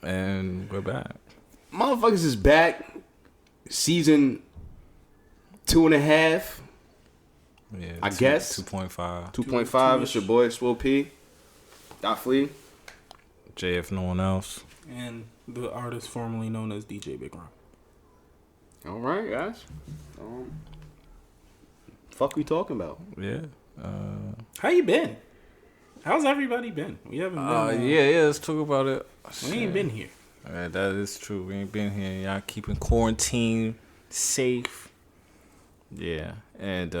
And we're back. Motherfuckers is back. Season 2.5. Yeah, I guess 2.5. 2.5. It's your boy Swoop P. Dot Flea. JF, no one else. And the artist formerly known as DJ Big Ron. All right, guys. Fuck we talking about? Yeah. How you been? How's everybody been? We haven't been. Yeah. Let's talk about it. We ain't been here. That is true. We ain't been here. Y'all keeping quarantine safe. Yeah, and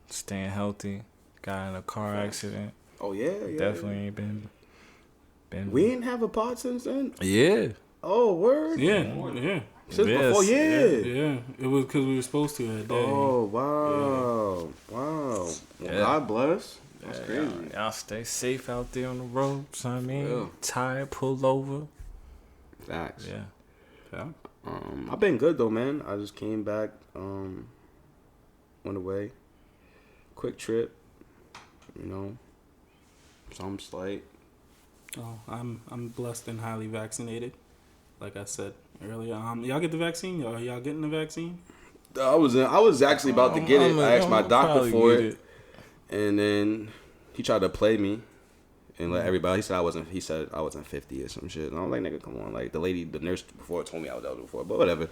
staying healthy. Got in a car accident. Oh yeah. Definitely ain't been. We didn't have a pod since then. Yeah. Oh word. Yeah. Since before, Yeah. It was because we were supposed to that day. Oh wow. Well, God bless. That's crazy. Y'all stay safe out there on the road. You know what I mean? Yeah. Tired, pulled over. Facts. Yeah. I've been good though, man. I just came back. Went away. Quick trip. Some slight. Oh, I'm blessed and highly vaccinated. Like I said earlier, y'all get the vaccine? Y'all getting the vaccine? I was actually about to get it. I asked my doctor for it, and then he tried to play me and let everybody. He said I wasn't 50 or some shit. And I was like, nigga, come on. Like the nurse before told me I was eligible for it, but whatever.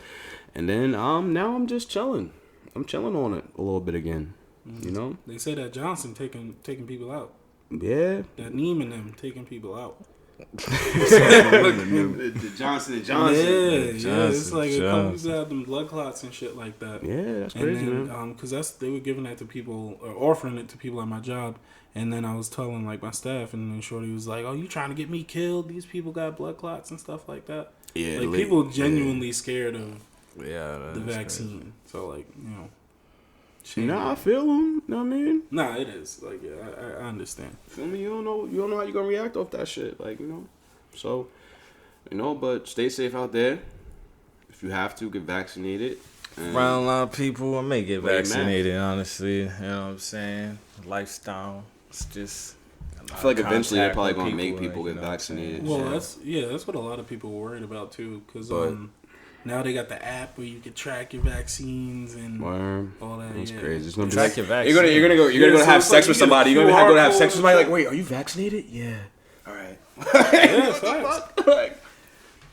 And then now I'm just chilling. I'm chilling on it a little bit again. Mm-hmm. They say that Johnson taking people out. Yeah. That N.W.M and them taking people out. the Johnson & Johnson. Yeah. It's like a couple people have them blood clots and shit like that. Yeah, that's crazy, man. Because they were giving that to people, or offering it to people at my job. And then I was telling like my staff, and then Shorty was like, "Oh, you trying to get me killed? These people got blood clots and stuff like that." Yeah, like people genuinely scared of the vaccine. Crazy. So like I feel them. You know what I mean? Nah, it is like I understand. Feel me? You don't know how you gonna react off that shit. So but stay safe out there. If you have to, get vaccinated. Around a lot of people, I may get vaccinated. Honestly, you know what I'm saying? Lifestyle. It's just. I feel like eventually they're probably gonna make people get vaccinated. Well, that's what a lot of people were worried about too, because now they got the app where you can track your vaccines and all that. That's crazy. It's gonna track your vaccine. You're gonna go have sex with somebody. You're gonna go to have sex with somebody. Like, wait, are you vaccinated? Yeah. All right.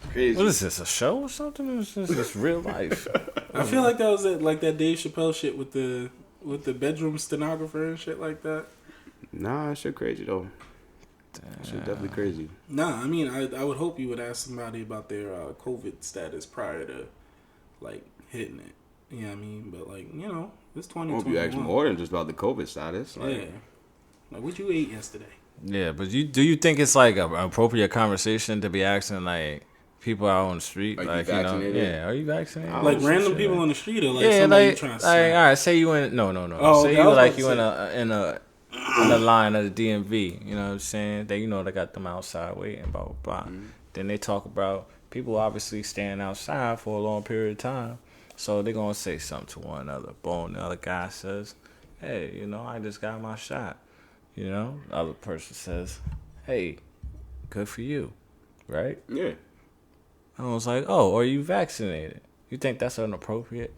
Crazy. What is this? A show or something? Or is this real life? I feel like that was like that Dave Chappelle shit with the bedroom stenographer and shit like that. Nah, that shit crazy though. That shit definitely crazy. Nah, I mean, I would hope you would ask somebody about their COVID status prior to like hitting it. You know what I mean? But like, it's 2021. I hope you ask more than just about the COVID status. Like what you ate yesterday? Yeah, but do you think it's like an appropriate conversation to be asking like people out on the street, are like you vaccinated? are you vaccinated? Like random people on the street, or like somebody you trying to like, all right, say you in no. Oh, say okay, you in a line of the DMV. You know what I'm saying? They they got them outside waiting, blah blah blah. Mm-hmm. Then they talk about people obviously staying outside for a long period of time, so they're gonna say something to one another. Boom, the other guy says, "Hey, I just got my shot." The other person says, "Hey, good for you," right? Yeah. I was like, "Oh, are you vaccinated?" You think that's inappropriate?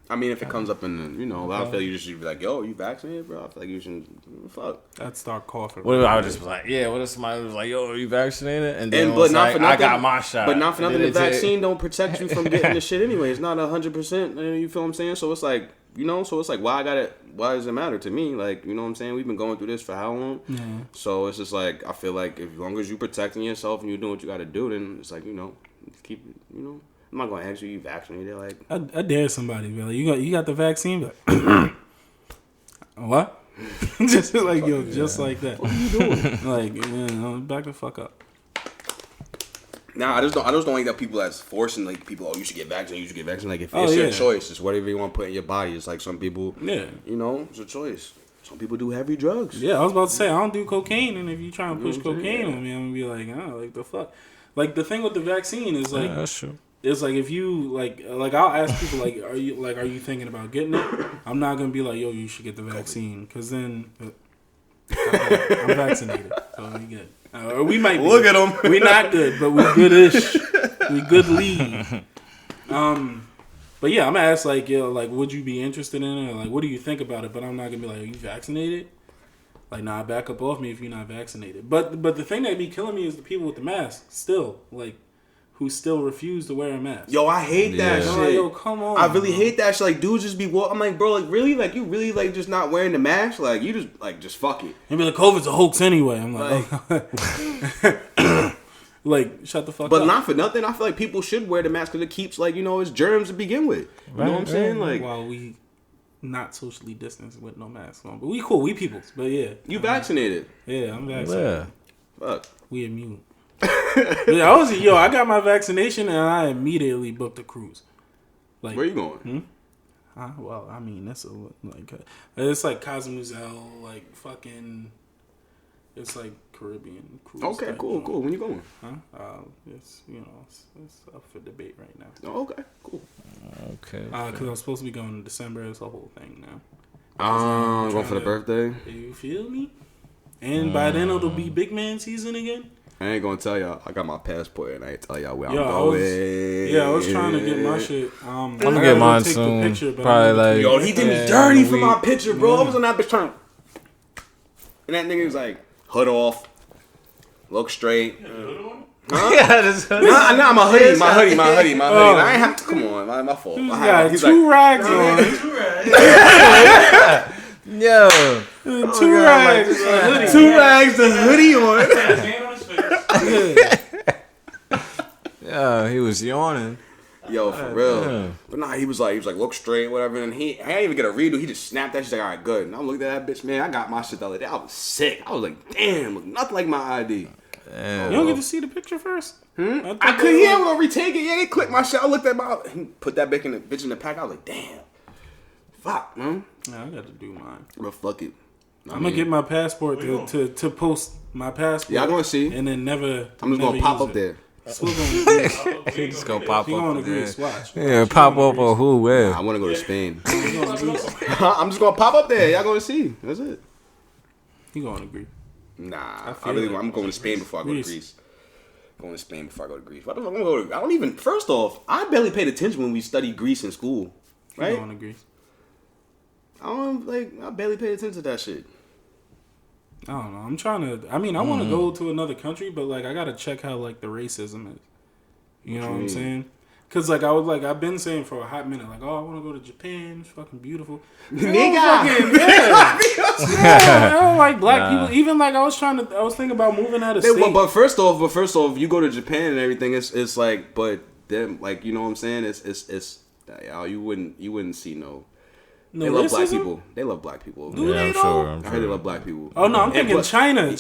I mean, if it comes up in the, I feel like you just should be like, "Yo, you vaccinated, bro?" I feel like you shouldn't. Fuck. I'd start coughing. What if I would just be like, "Yeah"? What if somebody was like, "Yo, are you vaccinated?" And then but not for nothing, I got my shot. But not for nothing, the vaccine don't protect you from getting the shit anyway. It's not 100%. You feel what I'm saying? So it's like, so it's like, why does it matter to me? Like, you know what I'm saying? We've been going through this for how long? Yeah. So it's just like, I feel like as long as you protecting yourself and you're doing what you got to do, then it's like, keep, I'm not gonna ask you vaccinated. Like, I dare somebody, man. Like, you got the vaccine, but what? Just like just like that. What are you doing? Like, back the fuck up. Nah, I just don't like that people that's forcing like people. Oh, you should get vaccinated. You should get vaccinated. Like, if it's your choice, it's whatever you want to put in your body. It's like some people. Yeah. It's a choice. Some people do heavy drugs. Yeah, I was about to say I don't do cocaine, and if you try to push cocaine on me, I'm gonna be like, like the fuck. Like the thing with the vaccine is like, that's true. It's like if you like I'll ask people like, are you thinking about getting it? I'm not gonna be like, yo, you should get the vaccine, because then I'm vaccinated, so we good. We might be. Look at them. We not good, but we goodish. We good lead. But yeah, I'm gonna ask like, yo, like, would you be interested in it? Or, like, what do you think about it? But I'm not gonna be like, are you vaccinated? Like, nah, back up off me if you're not vaccinated. But the thing that be killing me is the people with the mask still, like, who still refuse to wear a mask. Yo, I hate that shit. Like, yo, come on. I really hate that shit. Like, dudes just be I'm like, bro, like, really? Like, you really, like, just not wearing the mask? Like, you just fuck it. Maybe the COVID's a hoax anyway. I'm like like, shut the fuck up. But not for nothing, I feel like people should wear the mask because it keeps, like, it's germs to begin with. You know what I'm saying? Like, while we not socially distanced with no mask on. But we cool. We peoples. But yeah. You vaccinated. Yeah, I'm vaccinated. Yeah. Fuck. We immune. Yeah, I got my vaccination and I immediately booked a cruise. Like, where you going? Well, I mean, it's like Cozumel, like fucking, it's like Caribbean cruise. Okay, cool. When you going? It's it's up for debate right now. Oh, okay, cool. Okay. Because I'm supposed to be going in December. It's a whole thing now. Going for the birthday. You feel me? And by then it'll be big man season again. I ain't gonna tell y'all. I got my passport and I ain't tell y'all where I'm going. I was trying to get my shit. I'm gonna get mine soon. Picture, probably like. Yo, he did me dirty for my picture, bro. I was on that bitch trying. And that nigga was like, hood off, look straight. Huh? Yeah, this hoodie. Nah, my hoodie. I ain't have to. Come on, my fault. He's got two rags on. Yo, two rags, the hoodie on. Yeah, he was yawning. Yo, for real. But nah, he was like, look straight, whatever. And I didn't even get a redo. He just snapped that shit. Like, all right, good. And I looked at that bitch, man. I got my shit the other day. I was sick. I was like, damn, look nothing like my ID. Damn. You don't get to see the picture first? I couldn't hear him retake it. Yeah, they clicked my shit. I looked at put that bitch in the pack. I was like, damn. Fuck, man. Yeah, I got to do mine. But fuck it. I'm gonna get my passport to post my passport. Yeah, I'm gonna see. And then never. I'm just gonna pop up there. He just gonna pop up there. Yeah, pop up or who? Where? I want to go to Spain. I'm just gonna pop up there. Y'all gonna see. That's it. You gonna agree? Nah, I'm going to Spain before I go to Greece. Going to Spain before I go to Greece. What the fuck I'm going to? I don't even. First off, I barely paid attention when we studied Greece in school. Right? You going to Greece? I barely paid attention to that shit. I don't know. I'm trying to. I mean, I want to go to another country, but like I gotta check how like the racism is. You know what I'm saying? Cause like I've been saying for a hot minute, like, oh, I want to go to Japan. It's fucking beautiful. Nigga, I don't like black people. Even like I was thinking about moving out of state. But first off, you go to Japan and everything. It's like, but them, like, you know what I'm saying? It's you wouldn't see no. They love black people. They love black people. Do they though? I heard they love black people. Oh no, I'm thinking China.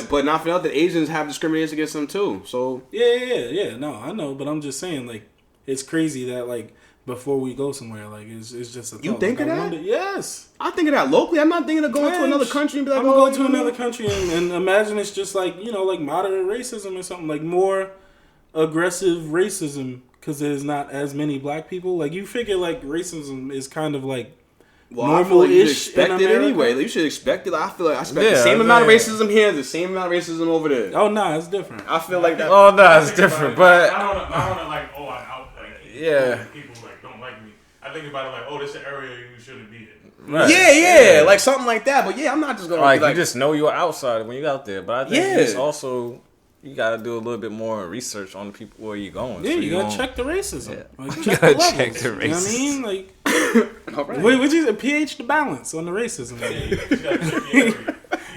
But not for nothing. Asians have discrimination against them too. So yeah. No, I know, but I'm just saying, like, it's crazy that like before we go somewhere, like it's just a thought. You think of that? Yes. I think of that locally. I'm not thinking of going to another country and be like, I'm gonna go to another country and imagine it's just like, like moderate racism or something, like more aggressive racism. Because there's not as many black people. Like, you figure, like, racism is kind of, like, normal-ish you expect it anyway. Like, you should expect it. I feel like I expect the same amount of racism here, the same amount of racism over there. Oh, nah, it's different. I feel like that. Oh, nah, it's different, but... I don't like, I'm out. Like, people, like, don't like me. I think about it like, oh, this is an area you shouldn't be in. Right. Yeah, like something like that. But, yeah, I'm not just going to like, you just know you're outside when you're out there. But I think it's also... You gotta do a little bit more research on the people where you're going. Yeah, so you gotta check the racism. Yeah. Like, check the racism. You know what I mean? Like, right. Wait, what'd you say? pH the balance on the racism.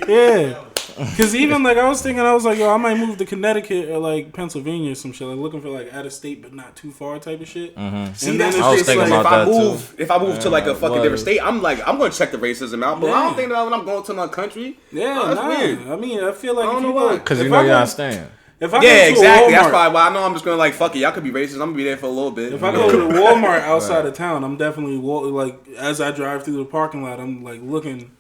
Yeah. Because even, like, I was thinking, I was like, yo, I might move to Connecticut or, like, Pennsylvania or some shit. Like, looking for, like, out of state but not too far type of shit. Mm-hmm. See, that's what I was thinking about that, if I move to, like, a fucking different state, I'm going to check the racism out. But I don't think that when I'm going to another country. Yeah, that's weird. I mean, I feel like I don't know why. Because you know you're not staying. If I go to exactly. Walmart, that's probably why I know I'm just going to, like, fuck it. Y'all could be racist. I'm going to be there for a little bit. If I go to Walmart outside of town, I'm definitely, like, as I drive through the parking lot, I'm, like, looking...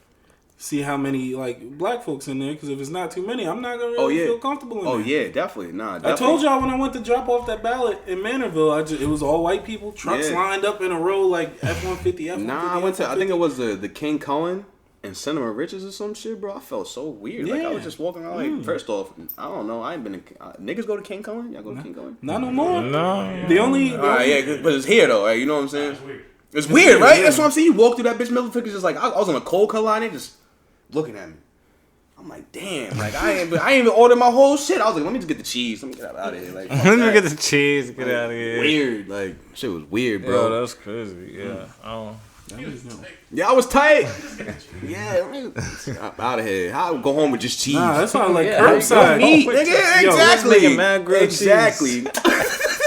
See how many like black folks in there, because if it's not too many, I'm not gonna really feel comfortable in there. Oh yeah, definitely. Nah, definitely. I told y'all when I went to drop off that ballot in Manorville, it was all white people, trucks lined up in a row like F-150, F-150. Nah, I think it was the King Cohen. in Cinnamon Riches or some shit, bro. I felt so weird. Like I was just walking around. Like first off, I don't know. I ain't been. Niggas go to King Cullen. Y'all go to King Cullen? Not no more. No. The only. But it's here though. Right? You know what I'm saying? It's weird, right? That's what I'm saying. You walk through that bitch, middle figures just like I was on a cold cut line. They just looking at me. I'm like, damn. Like I ain't even ordered my whole shit. I was like, let me just get the cheese. Let me get out of here. Like, let me get the cheese. Get out of here. Weird. Like shit was weird, bro. Yo, that's crazy. Yeah. Yeah, I was tight. Yeah, I'm out of here. I'll go home with just cheese. Nah, that's why I like curbside. Meat, nigga. Exactly.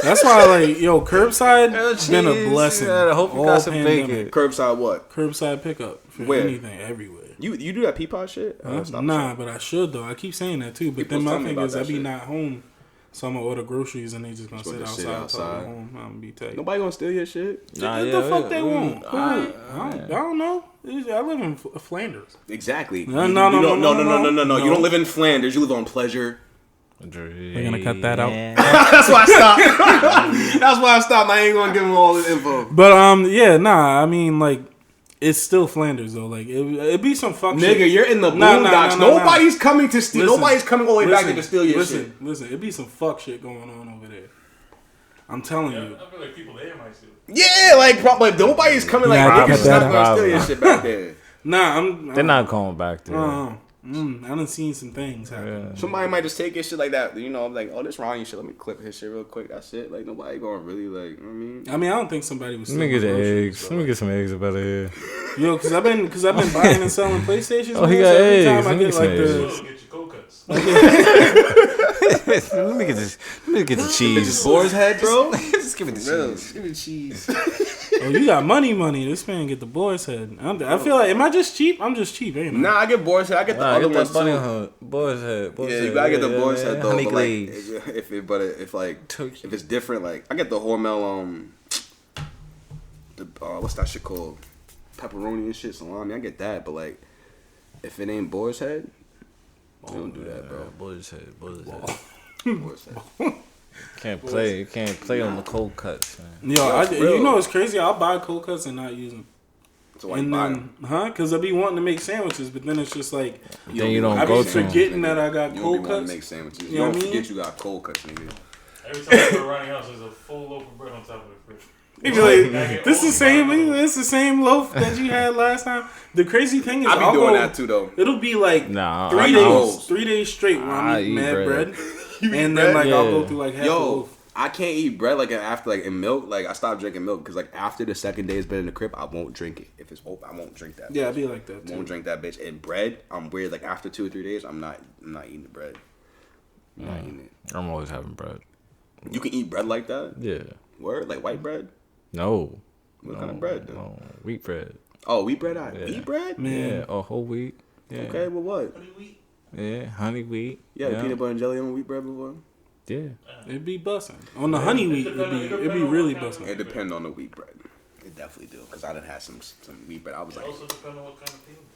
That's why I like curbside been a blessing. I hope you got some bacon. Curbside what? Curbside pickup for anything everywhere. You do that Peapod shit? Nah, but I should though. I keep saying that too. But then my thing is I be not home. So I'm gonna order groceries and they just gonna sit outside. Home. I'm gonna be tight. Nobody gonna steal your shit. What the fuck they want? I don't know. I live in Flanders. Exactly. No. You don't live in Flanders. You live on Pleasure. We're gonna cut that out. That's why I stopped. I ain't gonna give them all the info. But I mean like. It's still Flanders though. Like it be some fuck shit. Nigga, you're in the boondocks. Nobody's coming to steal. Nobody's coming all the way back to steal your shit. Listen, it be some fuck shit going on over there. I'm telling you. I feel like people there might steal. Yeah, like nobody's coming like niggas not gonna steal your shit back there. They're not going back there. I done seen some things happen. Yeah. Somebody might just take your shit like that. You know, like, oh, this Ronnie shit. Let me clip his shit real quick. That's it. Like, nobody going really, like, you know what I mean? I don't think somebody was. Let me get the eggs. Let me get some eggs up out of here. Yo, because I've been buying and selling PlayStations. Oh, he got eggs. Let me get some eggs. Get your cold cuts. Let me get the cheese. Just boar's head, bro. Just give me the cheese. Give me the cheese. Oh, you got money. This man get the boar's head. I feel like, am I just cheap? I'm just cheep, ain't I? Nah, I get boar's head. I get the other ones too. Boar's head. You gotta get the boar's head though. Honey but glaze. If it's different, like I get the Hormel what's that shit called? Pepperoni and shit, salami. I get that, but like if it ain't boar's head, I don't do that, bro. Boar's head. Boar's head. Can't play on the cold cuts, man. Yo, you know what's crazy? I'll buy cold cuts and not use them. So why you buy them? Because I be wanting to make sandwiches, but then it's just like then you don't I go be to forgetting that I got cold cuts. To make sandwiches. You know what I mean? Forget you got cold cuts, nigga. Every time I go to Ronnie's house, there's a full loaf of bread on top of the fridge. This is the same loaf that you had last time. The crazy thing is, I be doing that too, though. It'll be like 3 days straight when I'm eating mad bread, and then like I'll go through like half a loaf. I can't eat bread like after like in milk. Like I stopped drinking milk because like after the second day it's been in the crib, I won't drink it. If it's open, I won't drink that. Yeah, I be like that too. Won't drink that bitch. And bread, I'm weird. Like after 2 or 3 days, I'm not eating the bread. I'm not eating it. I'm always having bread. You can eat bread like that? Yeah. Word? Like white bread? No. What kind of bread though? No. Wheat bread. Oh, wheat bread? Wheat bread? Man. Yeah, or whole wheat. Yeah. Okay, well what? Honey wheat. Yeah, honey wheat. Yeah, peanut butter and jelly on wheat bread before? Yeah. It'd be busting. On the honey wheat, it'd be really busting. It depends on the wheat bread. It definitely do. Because I done had some wheat bread. I was like... It also depends on what kind of peanut butter.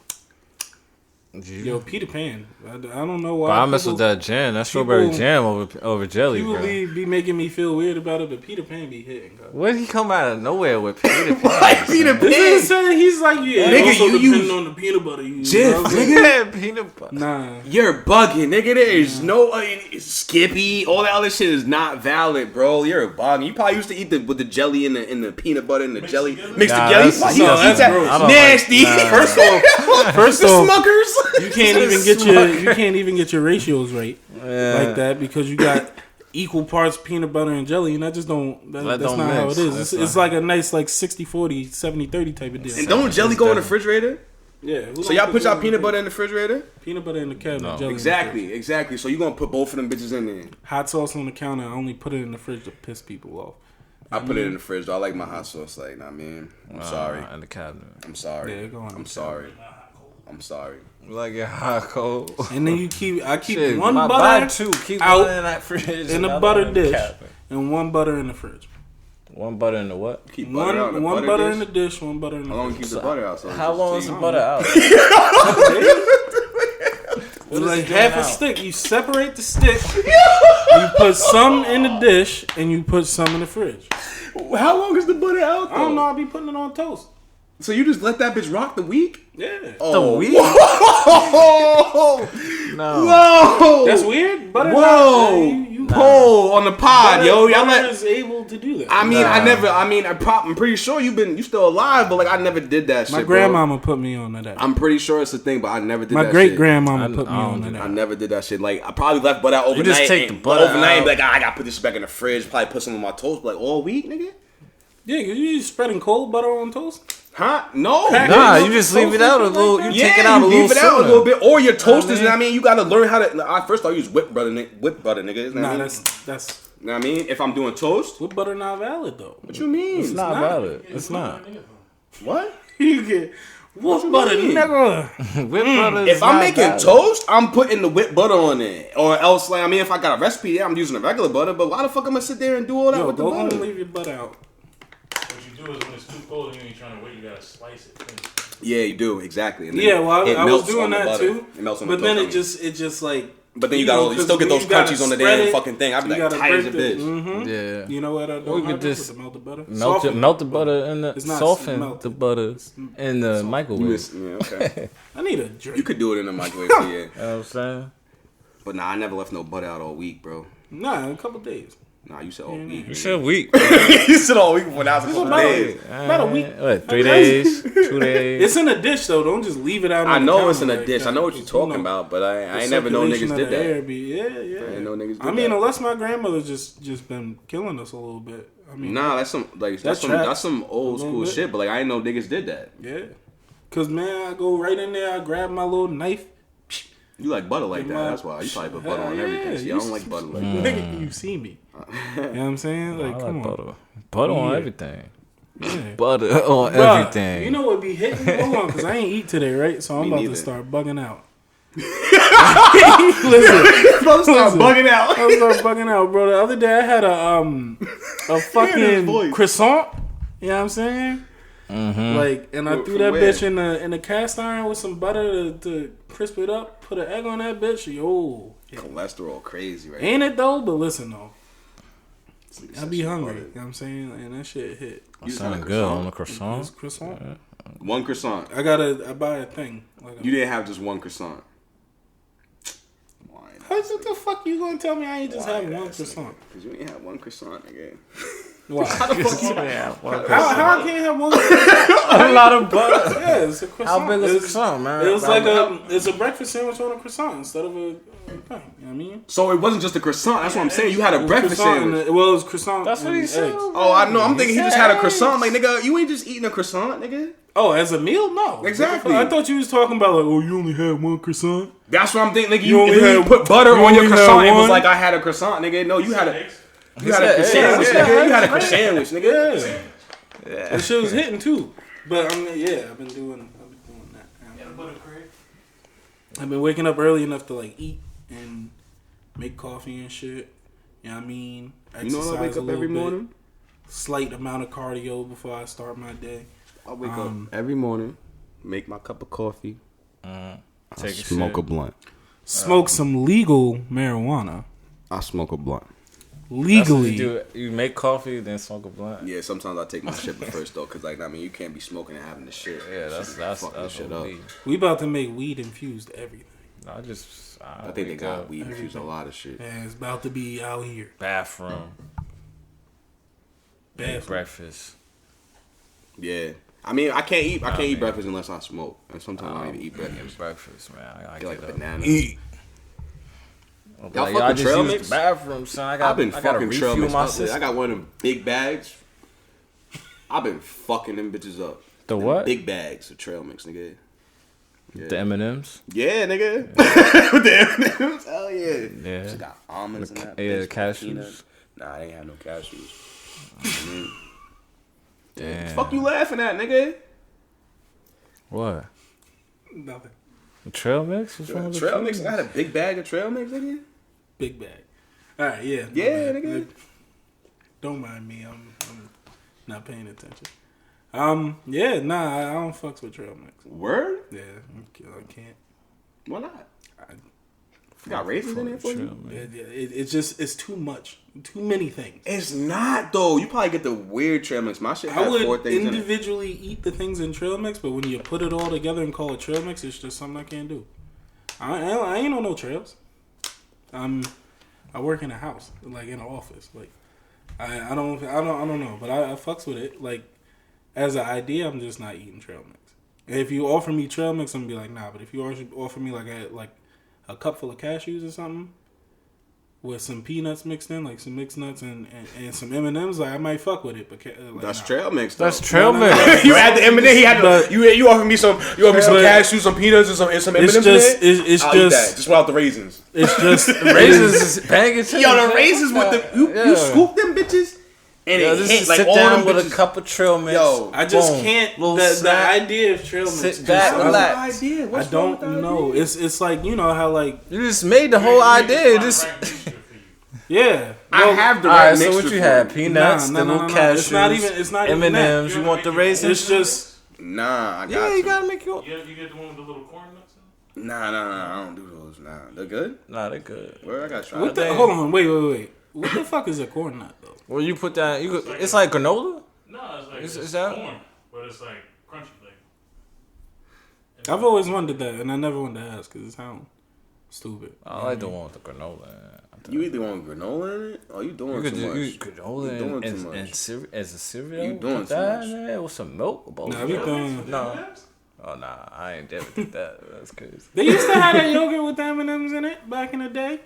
Yo, Peter Pan. I don't know why. But I mess with that jam. That strawberry jam over jelly, people bro. be making me feel weird about it, but Peter Pan be hitting. Where did he come out of nowhere with Peter Pan? Like Peter Pan? He's like, yeah, nigga, also you depending on the peanut butter you use. Jif, nigga. Peanut butter. Nah. You're bugging, nigga. There's no Skippy. All that other shit is not valid, bro. You're bugging. You probably used to eat with the jelly and the peanut butter and the jelly mixed together. That's gross. Nasty. First off, Smuckers. You can't even get your ratios right like that because you got equal parts peanut butter and jelly, and that just don't. That's not mix. How it is. It's like a nice like 60-40, 70-30 type of deal. And don't jelly go in the refrigerator? Yeah. So y'all put y'all peanut butter in the refrigerator? Peanut butter in the cabinet. No. Jelly Exactly. So you gonna put both of them bitches in there? Hot sauce on the counter. I only put it in the fridge to piss people off. I put it in the fridge. Though. I like my hot sauce. Like, nah, man. I'm sorry. In the cabinet. I'm sorry. Yeah, go on. I'm sorry. I'm sorry. Like it hot cold. And then I keep Shit, one butter out in that fridge in the butter dish and one butter in the fridge. One butter in the what? Keep butter out in the one butter in the dish, one butter in the fridge. How long you keep the butter out? So how long is the butter out? It's like half a stick. You separate the stick. You put some in the dish and you put some in the fridge. How long is the butter out? Though? I don't know. I'll be putting it on toast. So you just let that bitch rock the week? Yeah. Oh. The week? Whoa! No. Whoa! That's weird. Butter. Whoa! Pull on the pod, yo. Y'all Butter is able to do that. I'm pretty sure you still alive, but like I never did that shit. My grandmama put me on to that. I'm pretty sure it's a thing, but I never did that shit. My great grandmama put me on to that. I never did that shit. Like I probably left butter out overnight. You just take the butter overnight and out. be like, I gotta put this back in the fridge. Probably put some on my toast, like all week, nigga. Yeah, because you spreading cold butter on toast? Huh? No. Nah, you just leave it out a little. You take it out a little leave it out a sooner. little bit, or your toasters. You know what I mean? You gotta learn how to. I first I use whipped butter, nigga. You know what I mean? that's. You know what I mean? If I'm doing toast, Whipped butter not valid though. what you mean? It's not valid. It's not. What? You get whipped butter, mean? Whipped nigga. butter is If I'm not making valid. toast, I'm putting the whipped butter on it, or else like I mean, if I got a recipe, yeah, I'm using a regular butter. But why the fuck I'm gonna sit there and do all that Yo, with the go home butter? and leave your butter out. What you do is when it's too cold and you ain't trying to wait, you gotta slice it. Yeah, you do exactly. And then Yeah, well, it I was melts doing on the that butter. too. It melts on But the then toast. it just like. But then you still get those crunchies on the damn fucking thing. I'd be like tight as a bitch. Mm-hmm. Yeah. You know what I do? Or you could just melt the butter. Melt the butter in the It's not soften melted. the butter in the microwave. Yeah, okay. I need a drink. You could do it in the microwave, yeah. You know what I'm saying? But nah, I never left no butter out all week, bro. Nah, in a couple days. Nah, you said all week. You said week. You said all week when I was a couple about days. About a week. What, 3 days? 2 days? It's in a dish though. Don't just leave it out. I on know the it's in a counter dish. like I know that. what you're talking about, but I ain't never know niggas did that. Yeah. I ain't know niggas did I mean, that. unless my grandmother just been killing us a little bit. I mean, Nah, that's some old school bit. shit. But like I ain't know niggas did that. yeah. Cause man, I go right in there. I grab my little knife. You like butter like that? My- That's why you probably put butter on Yeah, everything. See, I you don't like butter like that. Nigga, you see me. You know what I'm saying? Like, I come like on. butter. Butter on Yeah. everything. Yeah. Butter on Bruh, everything. You know what be hitting me? Hold on, because I ain't eat today, right? So I'm Me about neither. to start bugging out. Supposed to start bugging out. I start bugging out, bro. The other day I had a his fucking voice. croissant. You know what I'm saying? Mm-hmm. Like, and I From threw that where? bitch in the cast iron with some butter to crisp it up. Put an egg on that bitch. Yo, Cholesterol crazy, right? ain't it though? But listen though, I Now. be hungry. You know what I'm saying? And that shit hit. You just Sounding had a good on the It's croissant. croissant. One croissant. I buy a thing. Like You didn't have just one croissant. Why? what the fuck you gonna tell me I ain't just have one croissant? Because you ain't have one croissant, nigga. Why? Yeah, well, How I can't have one? a lot of butter. Yeah, it's a croissant. How big is a It's- croissant, man? It was like it's a breakfast sandwich on a croissant instead of a thing. You know what I mean? So it wasn't just a croissant. That's what I'm saying. You had a breakfast Croissant sandwich. well, it was croissant. That's what and he said. eggs. Oh, I know. I'm thinking he just had a croissant. Like, nigga, you ain't just eating a croissant, nigga. Oh, as a meal? No. Exactly. I thought you was talking about like, oh, you only had one croissant. That's what I'm thinking. Nigga, You you only only had- put butter you on your only had croissant. It was one? like I had a croissant, nigga. No, you had a Eggs? croissant sandwich, yeah, nigga. You had a croissant sandwich, nigga. Yeah. That shit was hitting too. But I mean, yeah, I've been doing that. I've been waking up early enough to like eat and make coffee and shit. You know what I mean? You know when I wake a up little every bit. morning? Slight amount of cardio before I start my day. I wake up every morning, make my cup of coffee, Take a smoke shit. a blunt. Smoke some legal marijuana. I smoke a blunt. That's what Legally. you do. You make coffee, then smoke a blunt. Yeah, sometimes I take my shit first though, cause like I mean you can't be smoking and having the shit. Yeah, that's fucking this shit what up. we- We about to make weed infused everything. I I think they wake got up, weed infused a lot of shit. And it's about to be out here. bathroom, Bad. breakfast. Yeah, I mean I can't eat man. breakfast unless I smoke, and sometimes I don't even eat breakfast. Breakfast, man. I I get like get a up. banana. Like, Y'all I fuck with just trail use mix? the bathroom, son. I've been I gotta fucking trail refuel mix my up. I system. got one of them big bags. I've been fucking them bitches up. The Them what? Big bags of trail mix, nigga. Yeah. The M&Ms. Yeah, nigga. With the M&Ms. Hell yeah. Yeah. Just got almonds in that. Yeah, bitch, cashews. peanuts. Nah, they ain't had no cashews. Damn. Fuck you laughing at, nigga? What? Nothing. The trail mix? What's wrong with the Trail mix? I had a big bag of trail mix, nigga. Big bag. All right, yeah. Yeah, my bad. nigga. Don't mind me. I'm not paying attention. Yeah, nah, I don't fucks with trail mix. Word? Yeah, I can't. Why not? got raisins in there for you? It's too much. Too many things. It's not, though. You probably get the weird trail mix. My shit has 4 things in it. I would individually eat the things in trail mix, but when you put it all together and call it trail mix, it's just something I can't do. I ain't on no trails. I work in a house, like in an office. Like I don't know, but I fucks with it. Like as an idea, I'm just not eating trail mix. And if you offer me trail mix, I'm gonna be like, nah. But if you offer me like a cup full of cashews or something with some peanuts mixed in, like some mixed nuts and some M&Ms, like I might fuck with it. But that's trail mix. That's trail mix. You had the M&M. He had you offered me some. You offered me some cashews, some peanuts, and some M&Ms. It's I'll eat that just without the raisins. It's just raisins is banging. Yo, the raisins with the you scoop them bitches. And it hit like all them with a cup of trail mix. Yo, I just can't. The idea of trail mix. Sit back, relax. I don't know. It's like, you know how like you just made the whole idea. Yeah. I have the right mixture. So what you had? Peanuts, the little cashews. It's not even M&Ms. You want the raisins? It's just I got you gotta make your. You get the one with the little corn nuts in it? Nah. I don't do those. Nah, they're good. Nah, they're good. Where I got try. Hold on, wait. What the fuck is a corn nut though? Well, you put that. It's like granola. No, it's like is that corn, but it's like crunchy flavor. I've always wondered that, and I never wanted to ask because it sounds stupid. I like the one with the granola. You either want granola in it, or you doing too much. Granola as a cereal. You doing put too that much. in there with some milk. No. Oh nah, I ain't never did that. That's crazy. They used to have that yogurt with the M&Ms in it back in the day.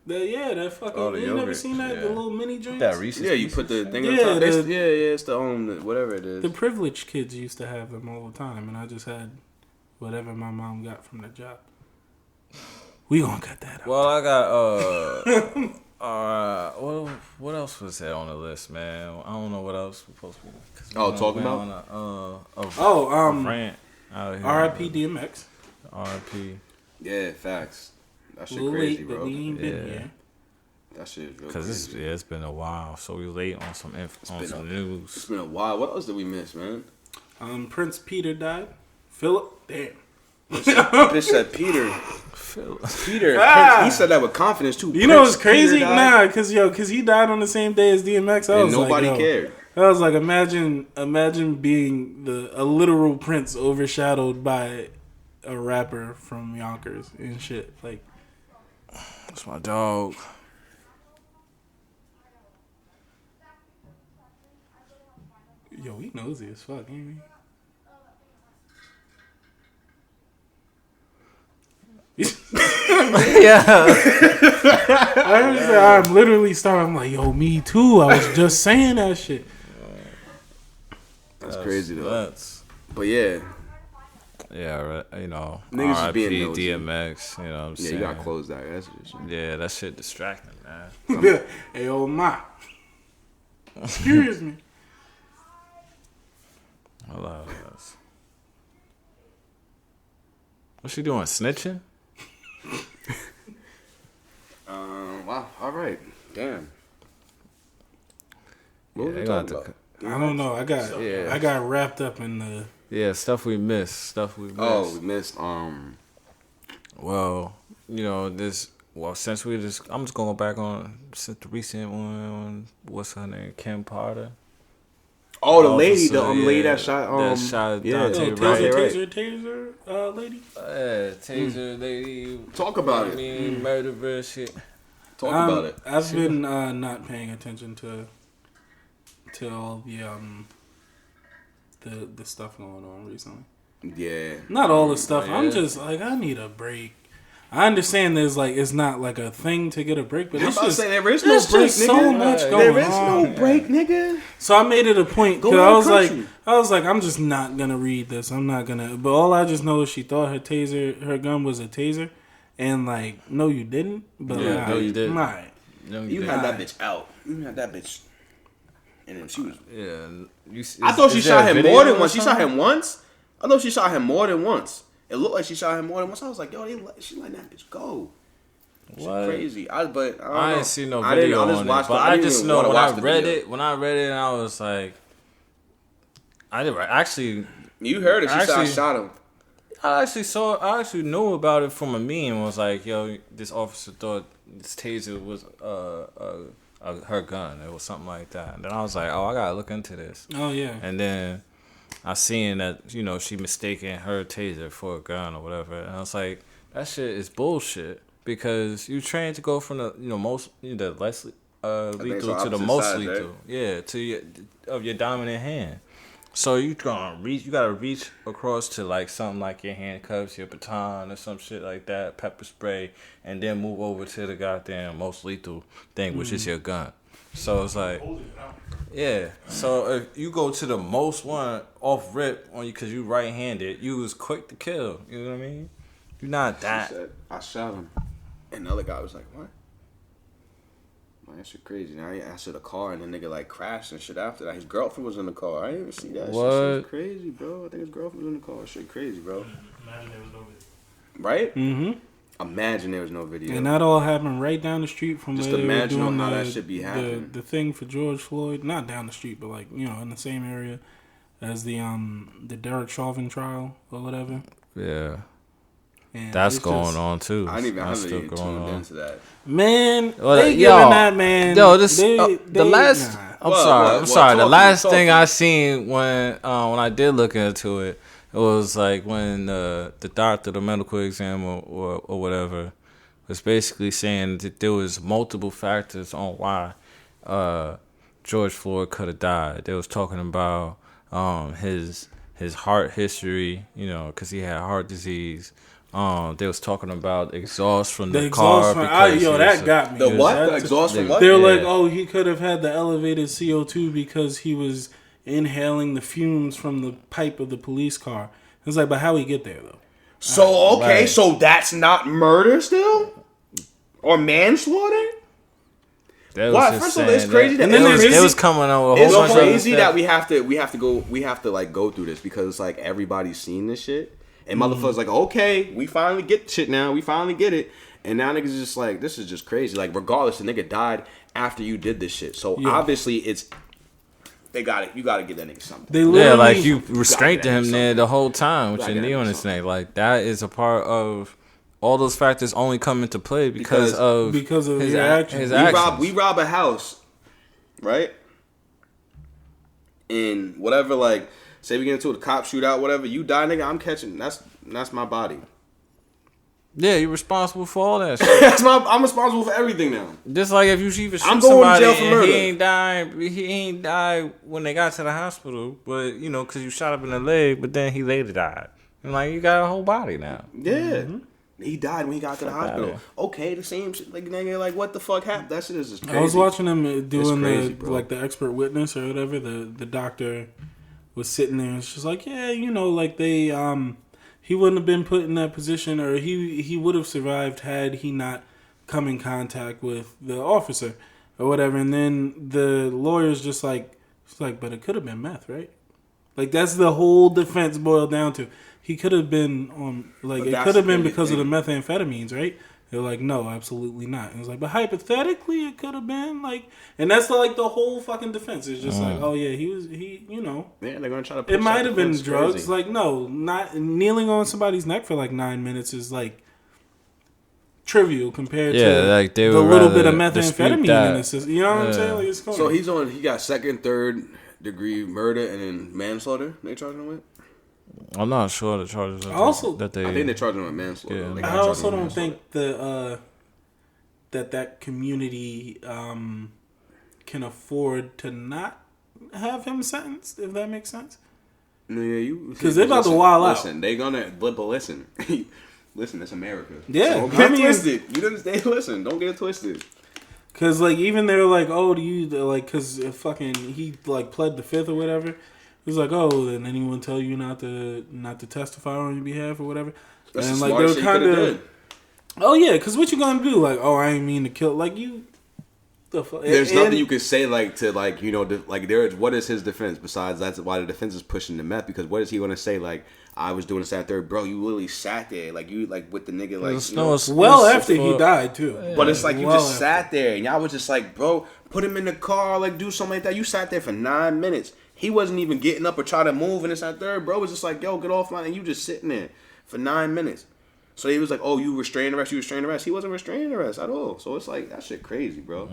That fucking. Oh, the you yogurt. never seen that? Yeah. The little mini drinks. That Reese's. Yeah, you put the thing Yeah, on top. the- It's the whatever it is. The privileged kids used to have them all the time, and I just had whatever my mom got from the job. We gonna cut that out. Well, I got what else was that on the list, man? I don't know what else we're supposed to be. Talking about a rant out here. R.I.P. DMX. R.I.P. Yeah, facts. That shit A little crazy, late, bro. but we ain't been here. That shit is real Because crazy. it's been a while, so we late on some It's news. been a while. What else did we miss, man? Prince Peter died. Philip, damn. Bitch said Peter. Peter. He said that with confidence too. You know what's crazy? Nah, cause he died on the same day as DMX. And nobody cared. I was like, imagine being a literal Prince overshadowed by a rapper from Yonkers and shit. Like, That's my dog. yo, he nosy as fuck, ain't he? Yeah. I'm literally starting. I'm like, yo, me too. I was just saying that shit. That's crazy though. But yeah, right. You know, niggas just R.I.P. being nosy. DMX. You know what I'm saying? Yeah, you gotta close that. That's just, Yeah, that shit distracting, man. Hey, oh my. Excuse me. I love this. What's she doing? Snitching? Wow. All right. Damn. What was we they talking got about? I don't know. I got wrapped up in the. Stuff we missed. Oh, we missed. Well, you know this. Well, since I'm just gonna go back on the recent one. What's her name? Kim Potter. Oh, the lady, lady that shot. Dante, Taser, lady. Taser lady. Talk about it. Murderer shit. Talk about it. I've been not paying attention to all the stuff going on recently. Yeah. Not all the stuff. Yeah. I'm just like, I need a break. I understand there's like, it's not like a thing to get a break, but it's just, there is no break, just so much going on. There is no break, nigga. So I made it a point because Go I was like, I'm just not gonna read this. I'm not gonna. But all I just know is she thought her gun was a taser, and like, no, you didn't. But Yeah, no, you didn't. Right. You had that bitch out. You had that bitch. And then she was. Yeah. I thought she shot him more than once. She shot him once. I thought she shot him more than once. It looked like she shot him more than once. I was like, yo, she let that bitch go. She crazy. I ain't seen no video on it, but I just know when I read it, I was like, I didn't actually. You heard it. She shot him. I actually knew about it from a meme. It was like, yo, this officer thought this taser was her gun. It was something like that. And then I was like, oh, I gotta look into this. Oh yeah. And then I seen that, you know, she mistaken her taser for a gun or whatever. And I was like, that shit is bullshit. Because you trained to go from the, you know, most, you know, the less lethal to the most lethal. Right? Yeah, to your dominant hand. So you gotta reach across to like something like your handcuffs, your baton, or some shit like that, pepper spray, and then move over to the goddamn most lethal thing, which is your gun. So it's like, yeah. So if you go to the most one off rip on you because you right-handed, you was quick to kill. You know what I mean? You're not that. She said, I shot him, and the other guy was like, what? Man, that shit crazy. Now I answered the car and the nigga like crashed and shit after that. His girlfriend was in the car. I didn't even see that. What? Shit crazy, bro. I think his girlfriend was in the car. Shit crazy, bro. Imagine there was no video. Right? Mm-hmm. Imagine there was no video. And that all happened right down the street from just where they were imagine doing how that should be happening. The thing for George Floyd, not down the street, but like, you know, in the same area as the Derek Chauvin trial or whatever. Yeah. And that's going on too. I didn't even tuned into that. Man, well, they giving that man. Yo, the last. Nah. I'm sorry. The last thing I seen when I did look into it, it was like when the doctor, the medical exam or whatever, was basically saying that there was multiple factors on why George Floyd could have died. They was talking about his heart history, you know, because he had heart disease. They was talking about exhaust from the car. That got me. The what? The exhaust from what? They were like, oh, he could have had the elevated CO2 because he was inhaling the fumes from the pipe of the police car. It was like, but how he get there though? So okay, so that's not murder still, or manslaughter? What? First of all, it's crazy that it was coming on. It's crazy that we have to like go through this because it's like everybody's seen this shit. And motherfuckers like, okay, we finally get shit now. We finally get it. And now niggas just like, this is just crazy. Like, regardless, the nigga died after you did this shit. So, obviously, you got to get that nigga something. Like, you restrained him there the whole time with your knee on his neck. Like, that is a part of, all those factors only come into play because of his actions. We rob a house, right? And whatever, like, say we get into a cop shootout, whatever. You die, nigga. I'm catching. That's my body. Yeah, you're responsible for all that shit. I'm responsible for everything now. Just like if you shoot I'm going to jail for murder. He ain't died when they got to the hospital, but you know, because you shot up in the leg, but then he later died. And like you got a whole body now. Yeah. Mm-hmm. He died when he got to the hospital. Okay, the same shit. Like nigga, like what the fuck happened? That shit is just crazy. I was watching him doing the expert witness or whatever. The doctor was sitting there and it's just like, yeah, you know, like they he wouldn't have been put in that position, or he would have survived had he not come in contact with the officer or whatever. And then the lawyer's just like, it's like, but it could have been meth, right? Like that's the whole defense boiled down to. He could have been on, like, it could have been because of the methamphetamines, right? They're like, no, absolutely not. And it's like, but hypothetically, it could have been, like, and that's like the whole fucking defense. It's just like, oh, yeah, you know. Yeah, they're going to try to push it might have been drugs. Crazy. Like, no, not kneeling on somebody's neck for like 9 minutes is like trivial compared to like they the little bit of methamphetamine in the system. You know what I'm saying? Like, it's going so he got second, third degree murder and then manslaughter they charged him with? I'm not sure the charges. I think they charged him with manslaughter. Yeah. I also don't think that community can afford to not have him sentenced. If that makes sense. No, yeah, because they're about to wild out. Listen, they gonna listen. Listen, it's America. Yeah, so don't get it twisted. You understand? Listen, don't get it twisted. Cause like even they're like, oh, do you like? Cause fucking he like pled the fifth or whatever. He's like, oh, then anyone tell you not to testify on your behalf or whatever? That's and like they were kind of, oh yeah, because what you gonna do? Like, oh, I ain't mean to kill. Like you, the fuck. There's nothing you could say like to like you know like there. What is his defense besides that's why the defense is pushing the meth because what is he gonna say like I was doing this at third, bro? You literally sat there like you like with the nigga like after he died too. Yeah. But it's like you just sat there and y'all was just like, bro, put him in the car, like do something like that. You sat there for 9 minutes. He wasn't even getting up or trying to move, and it's that third, bro was just like, yo, get off line, and you just sitting there. for 9 minutes. So he was like, "Oh, you restrained arrest. You restrained arrest." He wasn't restrained arrest at all. So it's like that shit crazy, bro.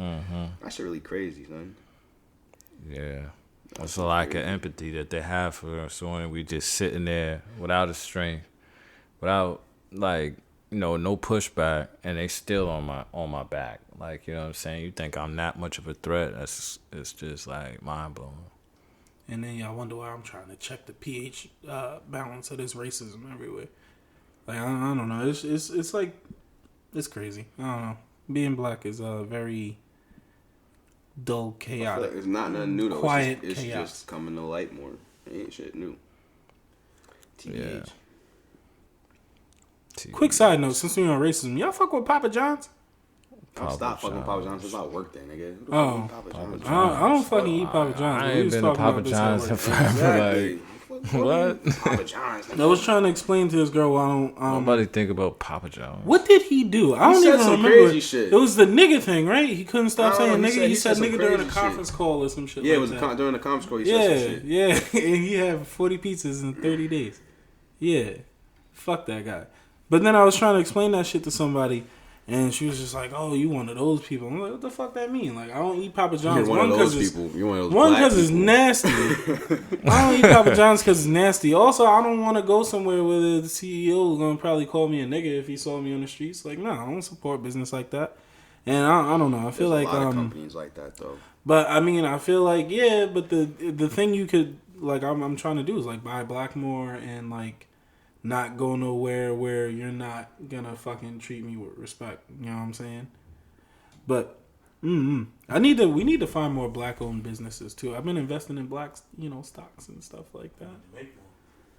That shit really crazy, son. Yeah. It's a lack of empathy that they have for us when we just sitting there without a strength, without like, no pushback, and they still on my back. Like, you know what I'm saying? You think I'm that much of a threat? It's just like mind blowing. And then y'all wonder why I'm trying to check the pH balance of this racism everywhere. Like I don't know. It's like it's crazy. I don't know. Being black is very dull, chaotic. Like it's not nothing new though. Quiet, it's chaos. just coming to light more. It ain't shit new. TBH. Yeah. Quick side note: since we're on racism, y'all fuck with Papa John's? Stop fucking Papa John's. It's not work day, nigga. Oh. Papa John's. I don't fucking eat Papa John's. I ain't been to Papa John's in forever. Exactly. What? Papa John's. I was trying to explain to this girl why Nobody think about Papa John's. what did he do? I don't said even some remember. crazy shit. It was the nigga thing, right? He couldn't stop saying he nigga. He said said some nigga during a crazy conference shit. call or some shit. Yeah, like it was that. during the conference call. He said some shit. Yeah. And he had 40 pizzas in 30 days. Yeah. Fuck that guy. But then I was trying to explain that shit to somebody, and she was just like, "Oh, you one of those people." I'm like, "What the fuck that mean?" Like, I don't eat Papa John's. You're one of those people. You're one of those One, black because it's people. nasty. I don't eat Papa John's because it's nasty. Also, I don't want to go somewhere where the CEO is going to probably call me a nigga if he saw me on the streets. Like, no, I don't support business like that. And I don't know. I feel There's like a lot of companies like that though. but I mean, I feel like but the thing you could like I'm trying to do is like buy black more and like not go nowhere where you're not gonna fucking treat me with respect. You know what I'm saying? But we need to find more black owned businesses too. I've been investing in black, stocks and stuff like that.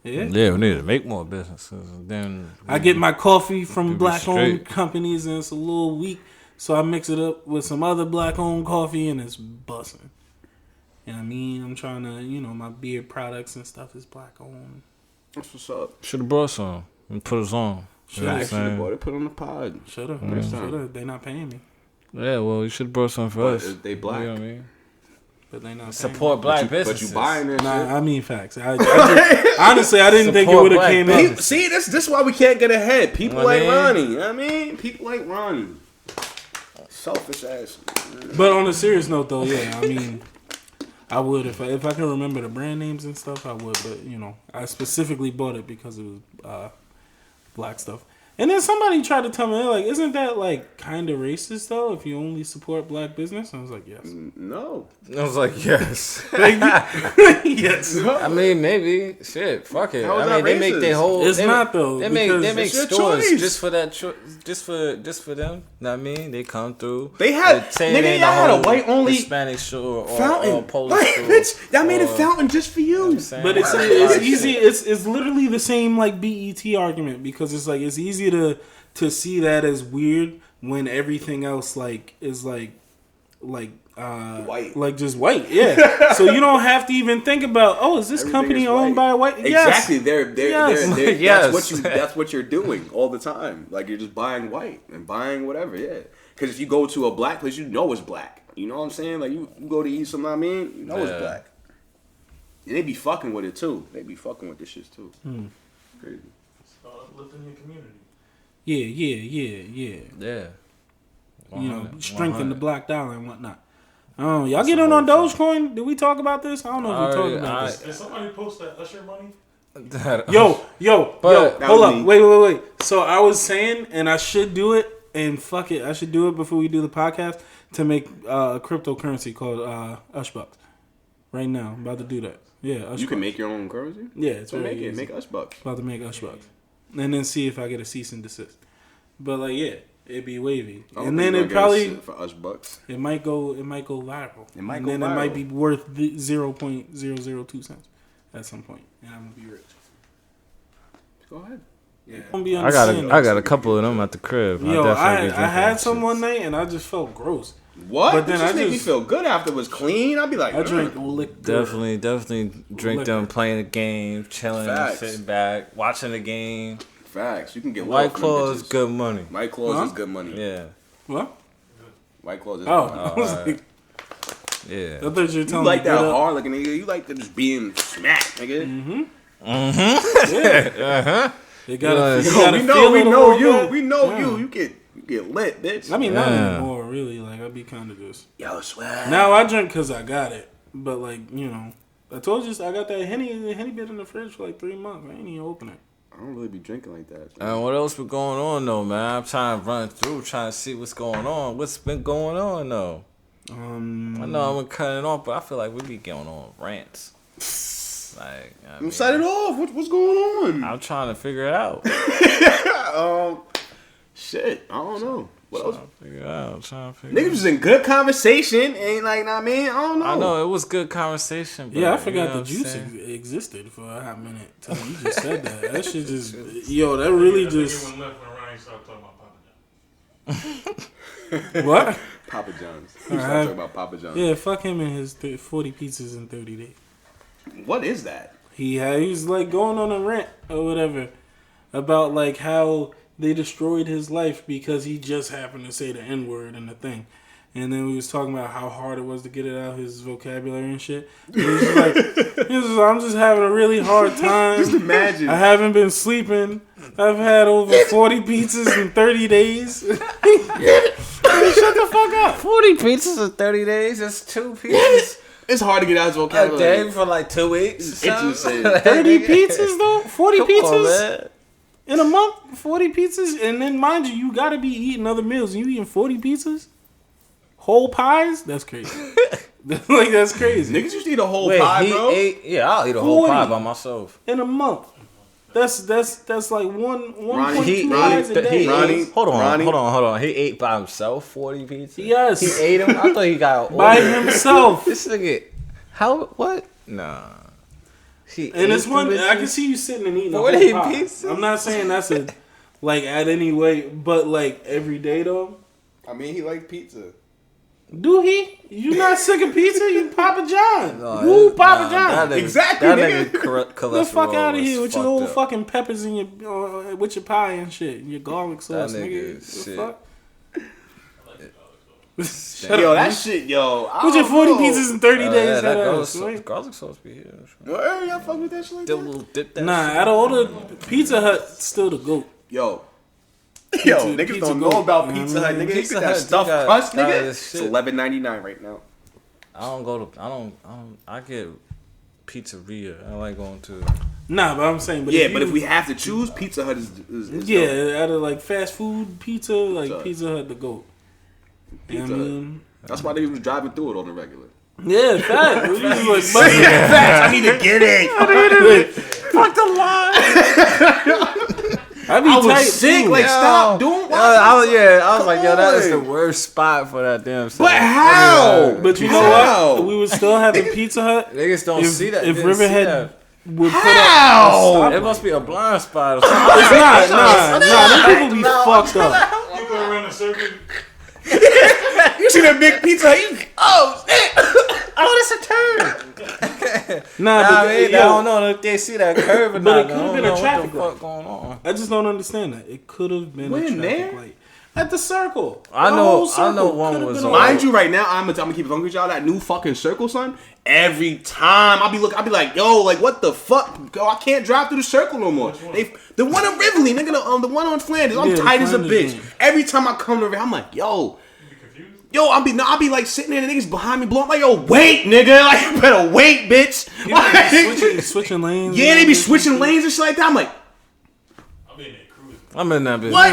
Yeah. Yeah, we need to make more businesses. And then I get my coffee from be black owned straight. companies and it's a little weak, so I mix it up with some other black owned coffee and it's busting. You know what I mean? I'm trying to, my beard products and stuff is black owned. That's what's up. should have brought some and put us on. You know what I'm Should have saying? bought it. Put it on the pod. Shoulda. They not paying me. Yeah, well, you should have brought some for us. They black. You know what I mean? But they not Support black But businesses. you buying that paying me. shit. Nah, I mean facts. Honestly, I didn't think it Support would have black came businesses. up. See, this is why we can't get ahead. People Well, like man. Ronnie. You know what I mean? People like Ronnie. Selfish ass. But on a serious note, though, yeah, I mean, I would if I can remember the brand names and stuff. I would, but I specifically bought it because it was black stuff. And then somebody tried to tell me, like, isn't that like kind of racist though? If you only support black business, I was like, yes, No. I was like, yes. yes. I mean, maybe. Shit, fuck it. How is I mean, that they make racist? their whole. It's they not, though, They make because it's your stores choice. just for that. Just for them. Know what I mean, they come through. They had- say nigga, they y'all had a whole white-only Hispanic store or Fountain. Polish Like, store. bitch, y'all made a or- fountain just for you. But it's easy. It's literally the same like BET argument because it's like it's easy to see that as weird when everything else like is like White. like just white. Yeah. So you don't have to even think about is this Everything company is owned by a white? Exactly. Yes. They're Yes. Yes. that's what you're doing all the time. Like you're just buying white and buying whatever. Yeah. Because if you go to a black place, you know it's black. You know what I'm saying? Like you go to eat something. I mean, you know Yeah. it's black. And they be fucking with it too. They be fucking with this shit too. Crazy. Uplifting your community. Yeah. Yeah. Strengthen the 100. black dollar and whatnot. Y'all get on Dogecoin? Did we talk about this? I don't know if we talked about this. Did somebody post that Usher money? Yo, But- hold was up. me. Wait. So I was saying, and I should do it, and fuck it, I should do it before we do the podcast to make a cryptocurrency called Ushbucks. Right now, I'm about to do that. Yeah, Ushbucks. You can make your own currency. Yeah, it's So very make it. easy. Make us bucks. About to make Ushbucks, and then see if I get a cease and desist. But like, yeah, it'd be wavy, and then it probably for us bucks. it might go viral. It might and go then viral. it might be worth 0.002 cents at some point, and I'm gonna be rich. Go ahead. Yeah. I'm gonna be I got a couple of them at the crib. Yo, definitely I be drinking had that some shit. one night and I just felt gross. What? But then This I just made me just- feel good after it was clean. I'd be like, I drank liquor. Definitely drink them, playing the game, chilling, Facts. sitting back, watching the game. Facts. You can get White low from them Claw is bitches. good money. White Claws Huh? is good money. Yeah, What? White Claws is Oh, good money. I was like, yeah. I thought you were You telling like me that get up. hard looking nigga. You like to just being smacked, nigga. Yeah. You gotta we know you. We know you. You get lit, bitch. I mean, not anymore, really. Like, I'd be kind of just... Yo, swear. Now, I drink because I got it. But, like, you know... I told you, I got that Henny bit in the fridge for like 3 months. I ain't even open it. I don't really be drinking like that. And what else been going on, though, man? I'm trying to run through, trying to see what's going on. What's been going on, though? I know I'm cutting off, but I feel like we be going on rants. Like, I'm set it off. What's going on? I'm trying to figure it out. Shit, I don't know. What else? Niggas was in good conversation. Ain't like, I mean, I don't know. I know, it was good conversation. But, yeah, I forgot the juice existed for a hot minute. Till you just said that. That shit just, yo, that really just. What? Papa John's. You start talking about Papa John's. Yeah, fuck him and his 40 pizzas in 30 days. What is that? He was like going on a rant or whatever about like how they destroyed his life because he just happened to say the N-word in the thing. And then we was talking about how hard it was to get it out, his vocabulary and shit. He was like, I'm just having a really hard time. Just imagine. I haven't been sleeping. I've had over 40 pizzas in 30 days. Shut the fuck up. 40 pizzas in 30 days? That's 2 pizzas. It's hard to get out his vocabulary. A day for like 2 weeks. 30 pizzas though? 40 pizzas? In a month, 40 pizzas, and then mind you gotta be eating other meals. And you eating 40 pizzas, whole pies. That's crazy. Like that's crazy. Niggas used to eat a whole pie, bro. I'll eat a whole pie by myself in a month. That's like 1.2 pies a day. Hold on. He ate by himself 40 pizzas. Yes, he ate them. I thought he got by himself. This nigga, what? Nah. And it's one I can see you sitting and eating 40 pizzas. I'm not saying that's like at any way, but like every day though. I mean, he likes pizza. Do he? You not sick of pizza? You Papa John. Who Papa John? Exactly. That nigga Get the fuck out of here with your little fucking peppers in your with your pie and shit, and your garlic sauce, nigga. Shit. What the fuck? Yo, that shit, yo. With your 40 pizzas in 30 days. Garlic sauce be here. Where y'all fuck with that shit like that? Out of all the Pizza Hut, still the GOAT. Yo, niggas don't know about Pizza Hut. Nigga, Pizza Hut stuffed crust, nigga. It's $11.99 right now. I get pizzeria. I like going to. Nah, but I'm saying, but if we have to choose, Pizza Hut is dope. Out of like fast food pizza, like Pizza Hut the GOAT. Pizza Hut. That's why they was driving through it on the regular. Yeah, fact. Facts. I need to get it. Fuck the line. I was sick. Like, stop doing what? I was like, yo, that is the worst spot for that damn stuff. But how? But you know what? We would still have a Pizza Hut. Niggas don't see that. If Riverhead would put up it must be a blind spot or something. It's not. Nah, these people be fucked up. You go around a circuit. You see that big Pizza Hut? Oh, shit. That's a turn. I don't know if they see that curve or not. But it could have been a traffic light. What going on? I just don't understand that. It could have been a traffic light. At the circle. I know one was on. Mind you, right now, I'm gonna keep it funky with y'all. That new fucking circle, son. Every time I'll be like, yo, like what the fuck? Yo, I can't drive through the circle no more. The one on Rivoli, nigga, the one on Flanders. I'm tight as a bitch. Every time I come to Rivoli, I'm like, yo. Yo, I'll be like sitting there, the niggas behind me blowing. I'm like, yo, wait, nigga. Like, you better wait, bitch. Switching lanes. Yeah, they be switching lanes and shit like that. I'm like, I'm in that bitch. What?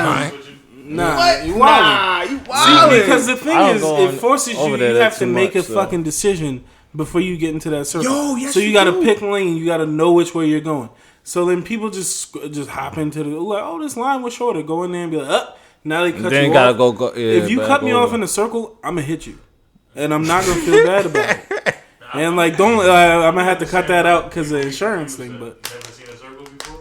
Nah, you wildin'. See, because the thing is, it forces you have to make a fucking decision before you get into that circle. Yo, yes, so you got to pick lane. You got to know which way you're going. So then people just hop into the like, oh, this line was shorter. Go in there and be like, now they cut you off. Go, if you cut me off in a circle, I'm gonna hit you, and I'm not gonna feel bad about it. And like, don't I'm gonna have to cut that out because of the insurance thing. But never seen a circle before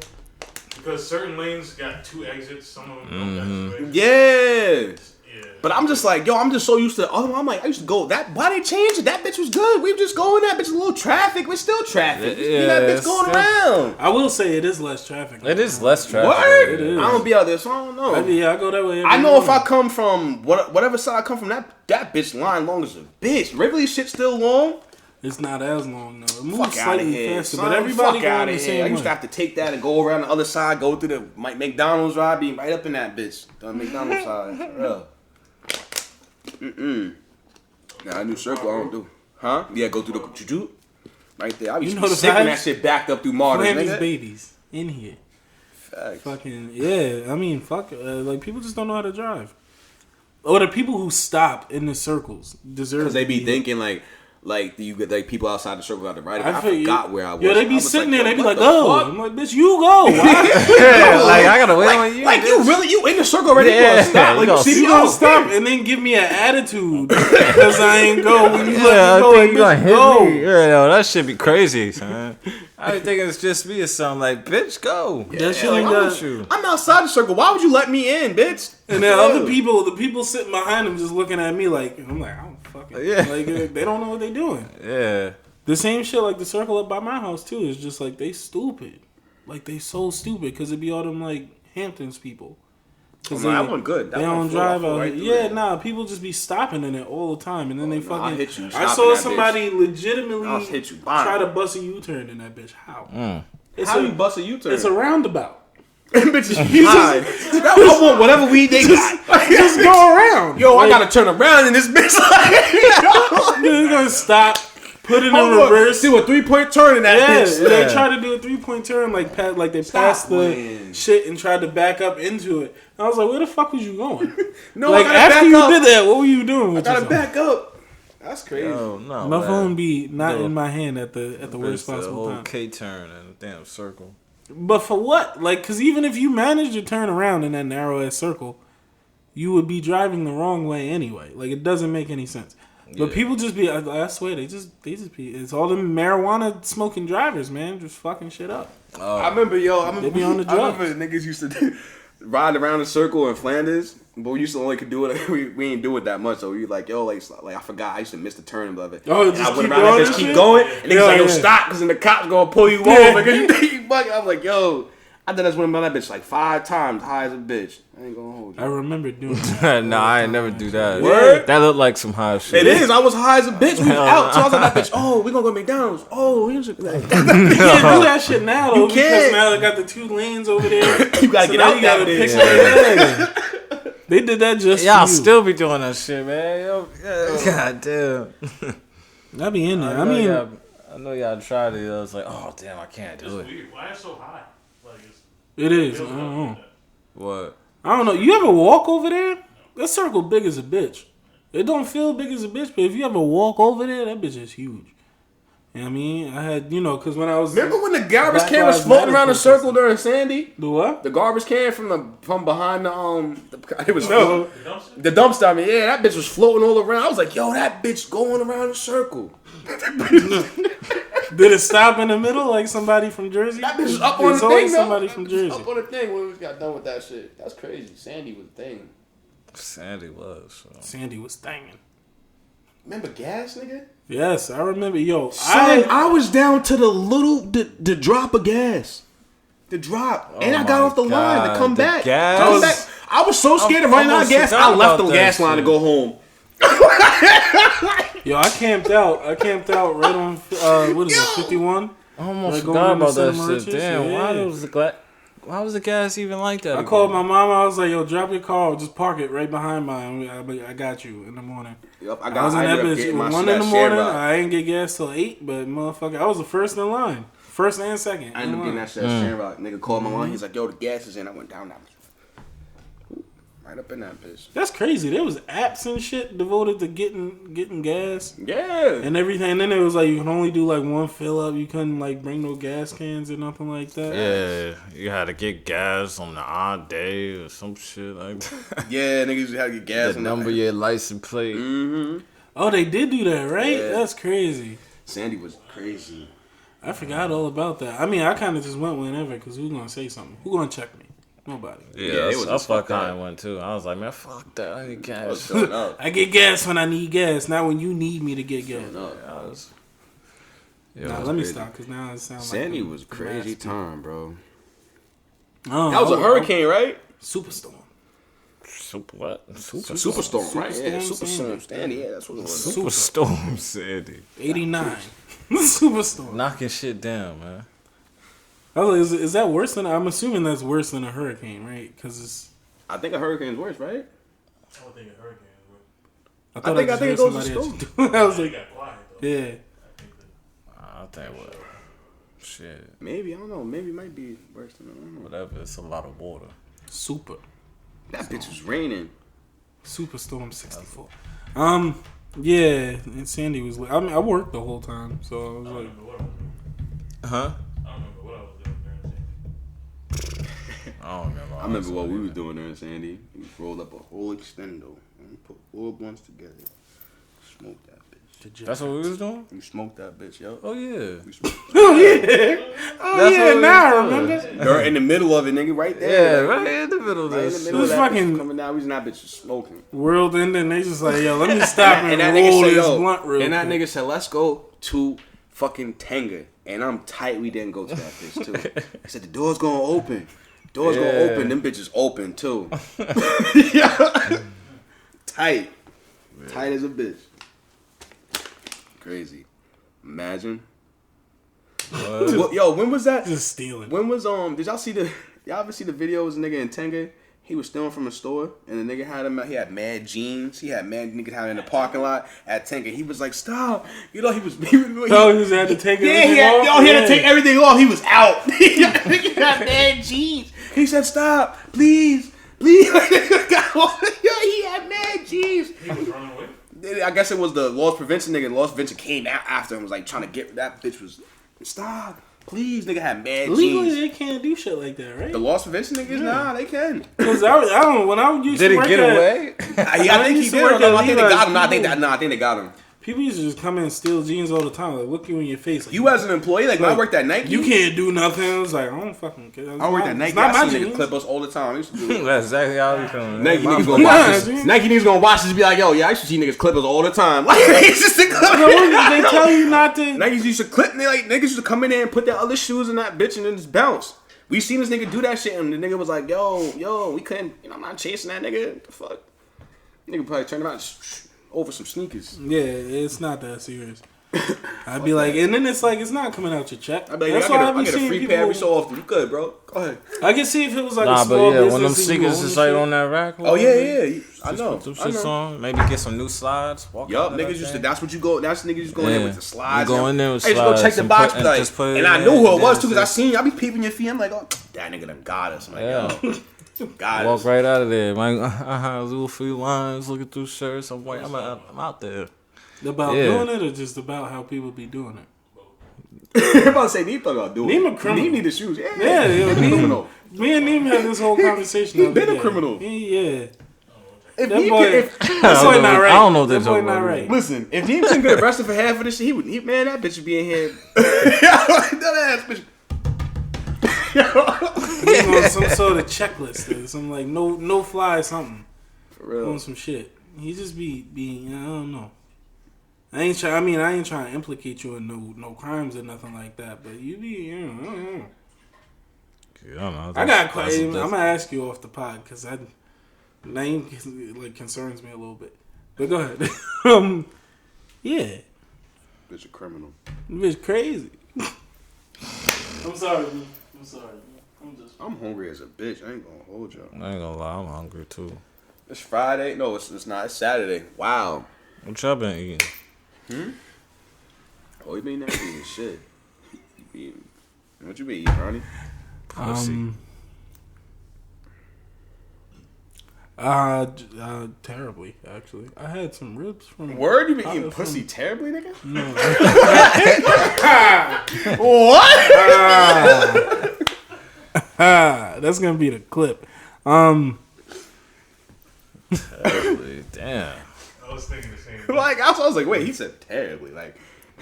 because certain lanes got 2 exits. Some of them don't got 2 exits. Yeah. But I'm just like, yo, I'm just so used to the other one. I'm like, I used to go that. Why they changed it? That bitch was good. We were just going that bitch. A little traffic. We're still traffic. That bitch going around. I will say it is less traffic. It is less traffic. Word? It is. I don't be out there, so I don't know. I go that way. I know if I come from whatever side I come from, that bitch line long as a bitch. Rivoli shit still long. It's not as long though. It moves Fuck out of slightly here, faster, son. but everybody Fuck out going of the here. same I used to way. have to take that and go around the other side, go through the McDonald's ride, be right up in that bitch. The McDonald's side, for real. Nah, a new circle I don't do. Huh? Yeah, go through the juju. Right there. I be sick when that shit backed up through Martyrs, these nigga. babies in here. Facts. Fucking yeah. I mean, fuck. Like people just don't know how to drive. Or the people who stop in the circles deserve. Because they be thinking like you get like people outside the circle got to ride. I forgot where I was. Yeah, they be sitting there. They be like, "Oh, I'm like, bitch, you go." Why? Yeah, like I gotta wait on you. Like you in the circle already? Yeah, you gonna stop? Like you gonna stop and then give me an attitude because I ain't go when you let me go. Like, you gonna hit go. me. Yeah, no, that shit be crazy, son. I be thinking it's just me or something. Like, bitch, go. That shit ain't got you. I'm outside the circle. Why would you let me in, bitch? And then other people, the people sitting behind them, just looking at me like, I'm like, I don't fucking. Yeah. Like they don't know what they doing. Yeah. The same shit like the circle up by my house too. Is just like they stupid. Like they so stupid because it be all them like Hamptons people. Cause that one good. They don't drive out here. Yeah, nah. People just be stopping in it all the time, and then they fucking. I'll hit you. I saw somebody legitimately I'll hit you. try to bust a U-turn in that bitch. How? How you bust a U-turn? It's a roundabout. Bitch is high. I want whatever weed they got. Just go around. Yo, I gotta turn around in this bitch. You're gonna stop. Put it in reverse. Do a 3-point turn in that bitch. Yeah, they tried to do a 3-point turn, like they passed the shit and tried to back up into it. And I was like, where the fuck was you going? No, like I gotta after back you up. did that, what were you doing? With I gotta yourself? back up. That's crazy. Oh, no, My man. phone be not in my hand at the worst The possible whole time. K-turn in a damn circle. But for what? Like, because even if you managed to turn around in that narrow ass circle, you would be driving the wrong way anyway. Like, it doesn't make any sense. But people just be, I swear, they just be, it's all them marijuana smoking drivers, man, just fucking shit up. I remember They be on the drugs. I remember niggas used to ride around the circle in Flanders, but we used to only could do it. We ain't do it that much, so we like, yo, like I forgot. I used to miss the turn of it. Oh, just I went around that bitch, keep going, and niggas like, yo, stop, because then the cops gonna pull you over because you think you bugging. I was like, yo, I done this went around that bitch like 5 times, high as a bitch. I ain't gonna hold you. I remember doing that. No, I ain't never do that. Word? That looked like some high shit. It is. I was high as a bitch. We was out. So I was like, that bitch, oh, we gonna go to McDonald's. Oh, we was like, You can't do that shit now, though, because can't. now they got the 2 lanes over there. You gotta get out that bitch. They did that just Y'all for you. still be doing that shit, man. Yo, God damn. I be in there. I mean, I know y'all tried it. I was like, oh, damn, I can't do it. Weird. Why is it so high? Like it is. I don't know. What? I don't know. You ever walk over there? That circle big as a bitch. It don't feel big as a bitch, but if you ever walk over there, that bitch is huge. You know what I mean? I had, because when I was... Remember when the garbage can was floating around the circle during Sandy? The what? The garbage can from behind it was No. the dumpster. I mean, yeah, that bitch was floating all around. I was like, yo, that bitch going around the circle. Did it stop in the middle like somebody from Jersey? That bitch was up on It's the always thing, somebody though. from That bitch was Jersey. up on the thing when we got done with that shit. That's crazy. Sandy was the thing. Sandy was. So. Sandy was thangin'. Remember gas, nigga? Yes, I remember. Yo, I was down to the drop of gas. The drop. And I got off the line to come back. Gas? I was so scared of running out of gas, I left the gas line to go home. Yo, I camped out. Right on, what is it, 51? I almost Like forgot about that Cinema shit. Riches? Damn, Yeah. why was the gas even like that? I called my mama. I was like, yo, drop your car. Just park it right behind mine. I got you in the morning. Yep, I was in that bitch. 1 in the morning. I ain't get gas till 8, but motherfucker, I was the first in line. First and second. I ended up getting that shit at Shamrock. Nigga called my mom. He's like, yo, the gas is in. I went down that bitch. Right up in that bitch. That's crazy. There was apps and shit devoted to getting gas. Yeah. And everything. And then it was like you can only do like 1 fill up. You couldn't like bring no gas cans or nothing like that. Yeah, you had to get gas on the odd day or some shit like that. Yeah, niggas had to get gas. The number your license plate. Mm-hmm. Oh, they did do that, right? Yeah. That's crazy. Sandy was crazy. I forgot all about that. I mean, I kind of just went whenever because who's gonna say something? Who gonna check me? Nobody. Yeah, it was that's fucked what up. I went too. I was like, man, fuck that. I need gas. I get gas when I need gas, not when you need me to get gas. Let me stop because now it sounds like Sandy was crazy time, bro. Oh, That was a hurricane, right? Superstorm. Superstorm, right? Yeah, Superstorm Sandy. Yeah, that's what it was. Superstorm Sandy. 89. Superstorm. Knocking shit down, man. Oh, is that worse than? I'm assuming that's worse than a hurricane, right? Because it's. I think a hurricane's worse, right? I don't think a hurricane is worse. I think it goes to storm. I was like, Quiet, though. yeah. I think what? Shit. Maybe, I don't know. Maybe it might be worse than I don't know. Whatever. It's a lot of water. Super. That bitch was raining. Superstorm 64. Yeah, and Sandy was like, I mean, I worked the whole time, so I was like, Huh? I don't remember what I was doing during Sandy. I don't remember. I remember what we was doing there in Sandy. We rolled up a whole extendo and put 4 blunts together. Smoked that bitch. That's what we was doing? We smoked that bitch, yo. Oh, yeah. We smoked. oh yeah, now I remember. You're in the middle of it, nigga, right there. Yeah, right in the middle of Right in this. the middle of This that fucking- bitch coming down. We was in that bitch smoking. World ending, they just like, yo, let me stop and that roll nigga said, this yo, blunt real and that quick. nigga said, let's go to fucking Tenga. And I'm tight we didn't go to that bitch, too. He said, the door's gonna open. Door's gonna open. Them bitches open, too. Tight. Yeah. Tight as a bitch. Crazy. Imagine. Well, yo, when was that? Just stealing. When was did y'all ever see the videos of nigga in Tenga? He was stealing from a store, and the nigga he had mad jeans. He had mad niggas had in the parking lot at Tenga. He was like, stop. You know, he had to take everything off. He had to take everything off. He was out. Nigga had mad jeans. He said, stop, please. He had mad jeans. He was running away. I guess it was the loss prevention nigga. Loss prevention came out after him, was like trying to get that bitch was stop, please. Nigga had mad Legally, jeans. they can't do shit like that, right? The loss prevention niggas, nah, they can. Because I don't know, when I used Did to he work get at, away? I think he did. I think they got him. I think they got him. People used to just come in and steal jeans all the time, like look you in your face. Like, You as an employee, like when I worked at Nike, you can't do nothing. I was like, I don't fucking care. I worked at Nike. Not I my seen niggas jeans. clip us all the time. I used to do it. That's exactly how we coming. Nike niggas gonna watch this. Nike niggas gonna watch this and be like, yo, yeah, I used to see niggas clip us all the time. Like, it's just a clip. They tell you not to. Niggas used to clip, niggas used to come in there and put their other shoes in that bitch and then just bounce. We seen this nigga do that shit and the nigga was like, yo, we couldn't, I'm not chasing that nigga. What the fuck? Nigga probably turned around over some sneakers. Yeah, it's not that serious. I'd be like, and then it's like, it's not coming out your check. I'd be like, I get a free pair every so often. You good, bro? Go ahead. I can see if it was like Nah, a small but yeah, business. when them and you sneakers own is the right shit. on that rack. Oh, yeah. I know. Put them shits on. Maybe get some new slides. Yup, niggas used to, that's what you go, that's niggas used to go in there with the slides. You go in there with I used to go check slides the and box, put- and like, just put it and I in knew who there, it was and too, then because I be peeping your feet. I'm like, oh, that nigga done got us. I'm like, yo, got Walk us. right out of there. Like, little few lines, looking through shirts. I'm like, I'm out there. About doing it or just about how people be doing it? I'm about to say, Neem thought about doing Neem it. a criminal. Neem need the shoes. Yeah, Yeah, criminal. Me and Neem had this whole conversation. He been a criminal. Yeah. If That Neem boy, if, that boy not right. I don't know what that they're boy talking not about. right. listen, if Neem couldn't get arrested for half of this shit, man, that bitch would be in here. That ass bitch. He's on some sort of checklist or some like no fly something. For real. On some shit. He just be I don't know. I ain't trying to implicate you in no crimes or nothing like that, but you be, I don't know. I don't know. I got questions. I'm gonna ask you off the pod because name like concerns me a little bit. But go ahead. Yeah, Bitch a criminal. bitch crazy. I'm sorry. I'm hungry as a bitch. I ain't gonna hold y'all. I ain't gonna lie, I'm hungry too. It's Friday. No, it's not. It's Saturday. Wow. What y'all been eating? Oh, you been eating shit. What you been eating, Ronnie? Pussy. Terribly actually. I had some ribs from. Word, you been eating pussy terribly, nigga? No. What? That's gonna be the clip. Damn. I was thinking the same thing. Like, I was like, wait, he said terribly. Like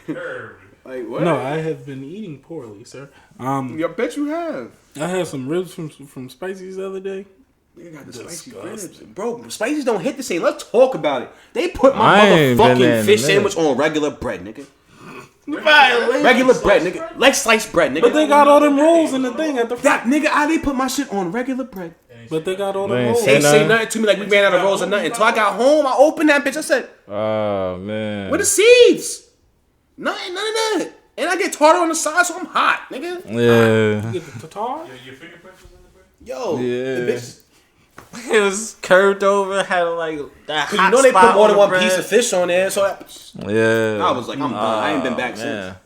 what? No, I have been eating poorly, sir. I bet you have. I had some ribs from Spicy's the other day. You got the spicy Disgusting. ribs. Bro, spices don't hit the same. Let's talk about it. They put I my ain't been there motherfucking in a fish minute. sandwich on regular bread, nigga. Regular bread, nigga. Like sliced bread, nigga. But they got all them rolls in the thing at the front. That nigga, they put my shit on regular bread. And But they got all the They ain't rolls. They say say nothing to me like we ran out of rolls or nothing. Until I got home, I opened that bitch. I said, Oh man. where the seeds? Nothing, none of that. And I get tartar on the side, so I'm hot, nigga. Yeah. You get the tartar? Your fingerprints was in the bread? Yo, Yeah. the bitch. It was curved over, had like that hot You know they spot put more than on one the piece bread. of fish on there, so Yeah. I was like, I'm done. I ain't been back man. since.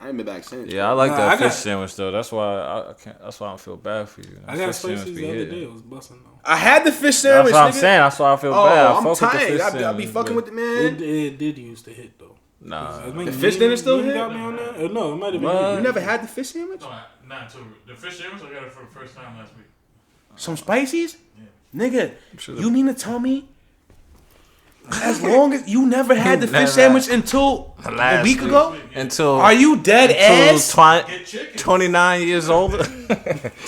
I ain't been back since. Yeah, I like Nah, that I fish got- sandwich though. That's why I can't. That's why I don't feel bad for you. I got Fish sandwich spices be the other hitting. day. It was busting though. I had the fish That's sandwich, what I'm nigga. saying. That's why I feel bad. I Oh, I'm fuck with the tired. fish I be sandwich, fucking but- with the man. It did used to hit though. Nah. I think The fish dinner still hit? got me on that? No, it might have been. What? You never had the fish sandwich? No, not until the fish sandwich. I got it for the first time last week. Some spices? Yeah. Nigga, Should've- you mean to tell me as long as you never had the Never fish sandwich until a Last week week. ago? Until Are you dead ass? Get chicken. 29 years old. Two of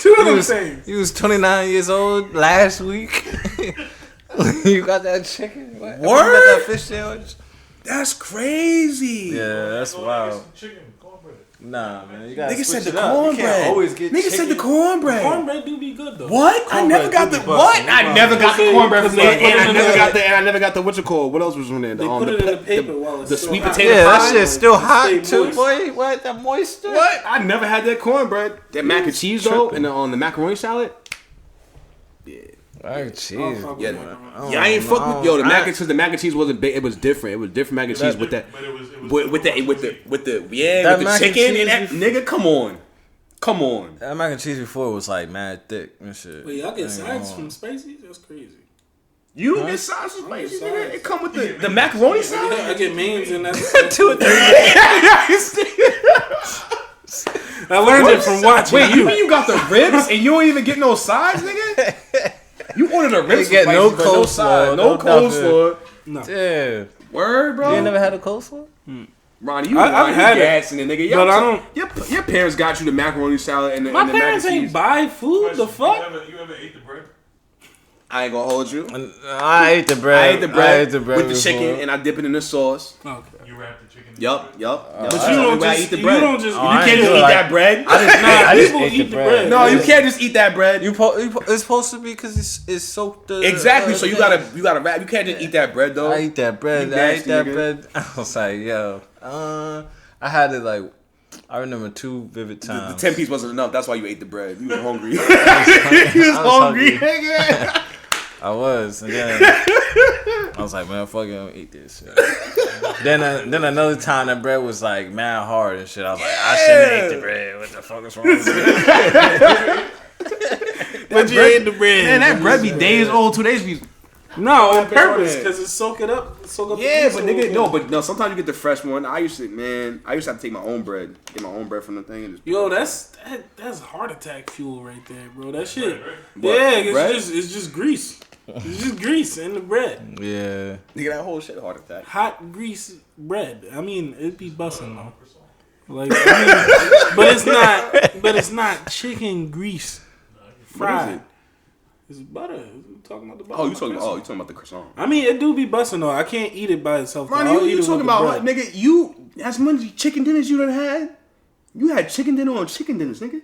You them was, things. you was 29 years old last week. You got that chicken? What? You got Word? that fish sandwich? That's crazy. Yeah, that's Go get wild. some chicken, cornbread. Nah, man, you gotta Nigga said switch the it up. You can't cornbread. always get Nigga said the chicken. cornbread. Cornbread do be good though. What? I never Cornbread got do the be what? busting. I never got the Because cornbread they- from there, because they and I put it never in got the- the and I never got the what you call. What else was on there? They put it in the paper while it's the still sweet hot. potato Yeah, pie. that shit's still hot Stay too, moist. boy. What? That moisture? What? I never had that cornbread. That mac and cheese though, tripping. and on the macaroni salad. Yeah. Mac and cheese. Yeah, Oh, yeah, I ain't fuck with no. the mac and cheese. The mac and cheese wasn't big. It was different. It was different mac and cheese with that, But it was with the That with the mac and chicken and that. cheese Nigga, come on. That mac and cheese before was like mad thick and shit. Wait, y'all get Ain't sides gonna- from Spicy? That's crazy. You don't get sauce with spicy, sides. nigga. It come with the macaroni I salad. get mains and that's. 2 or 3. I learned it from watching Wait, you you. mean you got the ribs and you don't even get no sides, nigga? You ordered the ribs. Ain't get no with spicy, but coleslaw, side, no no coleslaw. No. Yeah. Word, bro. You ain't never had a coleslaw? Ronnie, you I've had it, gassing it, nigga. but I don't- Your parents got you the macaroni salad and the, My and the mac and parents ain't cheese. buy food. The fuck? You ever ate the bread? I ain't gonna hold you. I ate the bread. I ate the bread, bread with the before. chicken and I dip it in the sauce. Okay. You wrap the chicken. Yup. But you don't I just eat the you bread. don't just Oh, you I You ain't can't do just it eat like- that bread. I just people ate eat the the bread. bread. No, you can't just eat that bread. It's supposed to be because it's soaked. Exactly. So you gotta wrap. You can't just eat that bread though. I eat that bread. You I ate nasty that nigga. bread. I was like, yo. I had it like. I remember 2 vivid The times. 10-piece wasn't enough. That's why you ate the bread. You was hungry. I you was was hungry, hungry. nigga. I was, and then I was like, man, fuck it, I'm gonna eat this shit. then another time that bread was like mad hard and shit. I was like, I shouldn't have ate the bread. What the fuck is wrong with me? But you ate the bread. Man, that bread be days old. 2 days be. No, on Put purpose it on because it soak it up. Soak up Yeah, the but grease nigga, a little bit. no. Sometimes you get the fresh one. I used to have to take my own bread. Get my own bread from the thing. And just Yo, that's heart attack fuel right there, bro. That shit. What? Yeah, Bread? it's just grease. It's just grease in the bread. Yeah. Nigga, that whole shit heart attack. Hot grease bread. I mean, it'd be busting though. Like, I mean, but it's not chicken grease fried. It's butter. We're talking about the butter. You talking about the croissant? I mean, it do be busting though. I can't eat it by itself. though. Ronnie, I'll eat you it talking with the about bread. what, nigga? You as many chicken dinners you done had? You had chicken dinner on chicken dinners, nigga.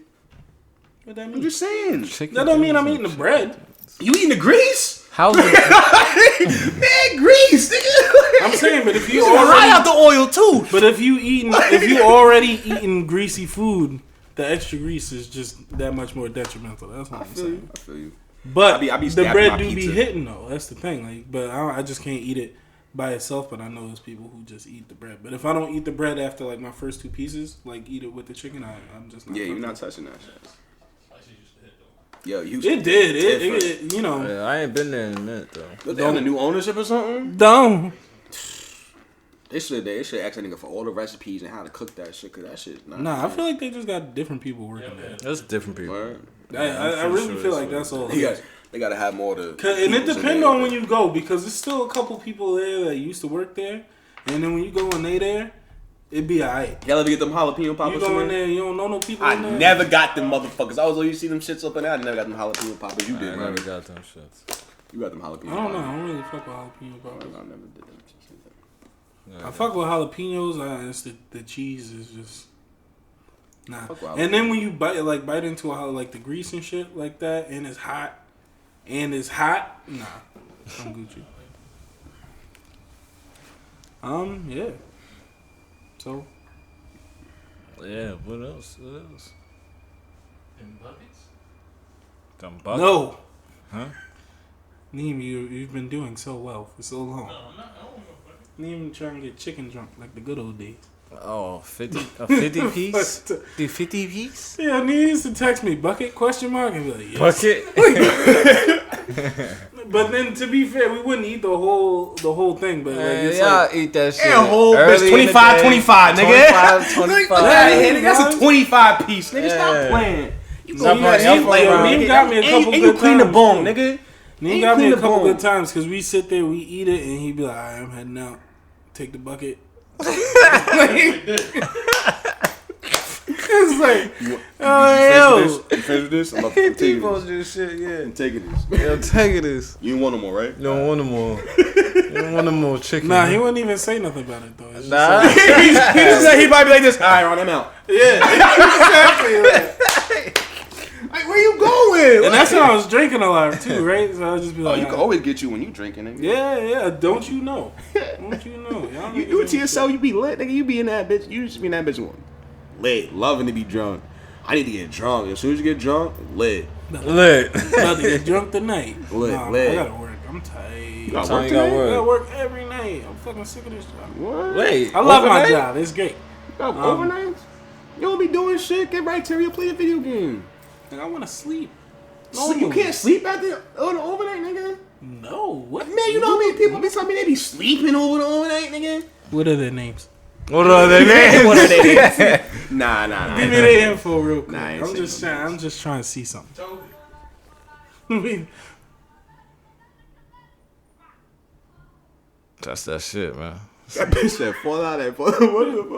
What that I'm mean? just saying. That don't mean I'm eating the bread. You eating the grease? How's it? Man, grease, nigga. I'm saying, but if you You high already, out the oil too. but if you already eating greasy food, the extra grease is just that much more detrimental. That's what I'm saying. I feel you. But I be the stabbing bread my do be pizza. hitting though. That's the thing. Like, but I just can't eat it by itself. But I know there's people who just eat the bread. But if I don't eat the bread after like my first 2 pieces, like eat it with the chicken, I'm just not. Yeah, you're fucking- not touching that shit. Spicy used to hit though. Yo, you. It did. Different. It you know. Yeah, I ain't been there in a minute though. Was they on the new ownership or something? Don't. They should ask that nigga for all the recipes and how to cook that shit. Cause that shit. Nah, I feel like they just got different people working there. That's different people. Word. I really feel like that's all. They gotta have more to. And it depends on when you go because there's still a couple people there that used to work there, and then when you go and they there, it'd be alright. Y'all ever get them jalapeno poppers? You go in there, you don't know no people in I there. never got them motherfuckers. I was always see them shits up in there. I never got them jalapeno poppers. You I did, never right? got them shits. You got them jalapeno. I don't know. poppers. I don't really fuck with jalapeno poppers. I never did them. I fuck with jalapenos. It's the cheese is just nah. Fuck with And then when you bite into like the grease and shit like that, and it's hot, and it's hot, nah, I'm Gucci. Yeah. So. Yeah. What else? What else? In buckets? Them buckets. No. Huh? Neem, you've been doing so well for so long. No, I'm not. I don't want no bucket. Neem trying to get chicken drunk like the good old days. Oh, 50 a 50 piece? The 50 piece? Yeah, Neem used to text me, bucket, question mark, and be like, yes. Bucket? But then, to be fair, we wouldn't eat the whole thing. But like, it's y'all like, eat that shit. Yeah, whole early bitch, in the day. 25, nigga. 25. Hey, that's a 25 piece, nigga. Yeah. Stop playing. You Stop gonna playing. Neem got me a couple and good you clean the times, bone, too. nigga. Neem got me a couple good times because we sit there, we eat it, and he'd be like, all right, I'm heading out. Take the bucket. It's like, You finish this? I'm taking People this. do shit, yeah. I'm taking this. Yo, take this. You don't want no more, right? You don't want no more. You don't want no more chicken. nah, he wouldn't even say nothing about it, though. It's just Nah. like, He just said he might be like this. All right, Ron, I'm out. exactly. Like, where you going? And that's when I was drinking a lot, too, right? So I'll just be Oh, like, you can always get you when you drinking, nigga. yeah, don't you know? Don't you know? Y'all You niggas do it ain't to yourself, you be lit, nigga. You be in that bitch. You just be in that bitch lit, loving to be drunk. I need to get drunk. As soon as you get drunk, lit. Lit. about to get drunk tonight. Lit, Nah, lit. I gotta work. I'm tired. You got Time work you got today? work. I gotta work every night. I'm fucking sick of this job. What? Wait. I love my overnight? job. It's great. You got overnights? You don't be doing shit. Get right to you. Play a video game. And I want to sleep. No, you can't sleep at the overnight, nigga. No. What? Man, you know how many people be telling me they be sleeping over the overnight, nigga? What are their names? What are they names? What are they? Nah. Give me their info real quick. Nah, I ain't I'm saying just no trying. I'm just trying to see something. Toby. That's that shit, man. That bitch said fall out that. What the fuck?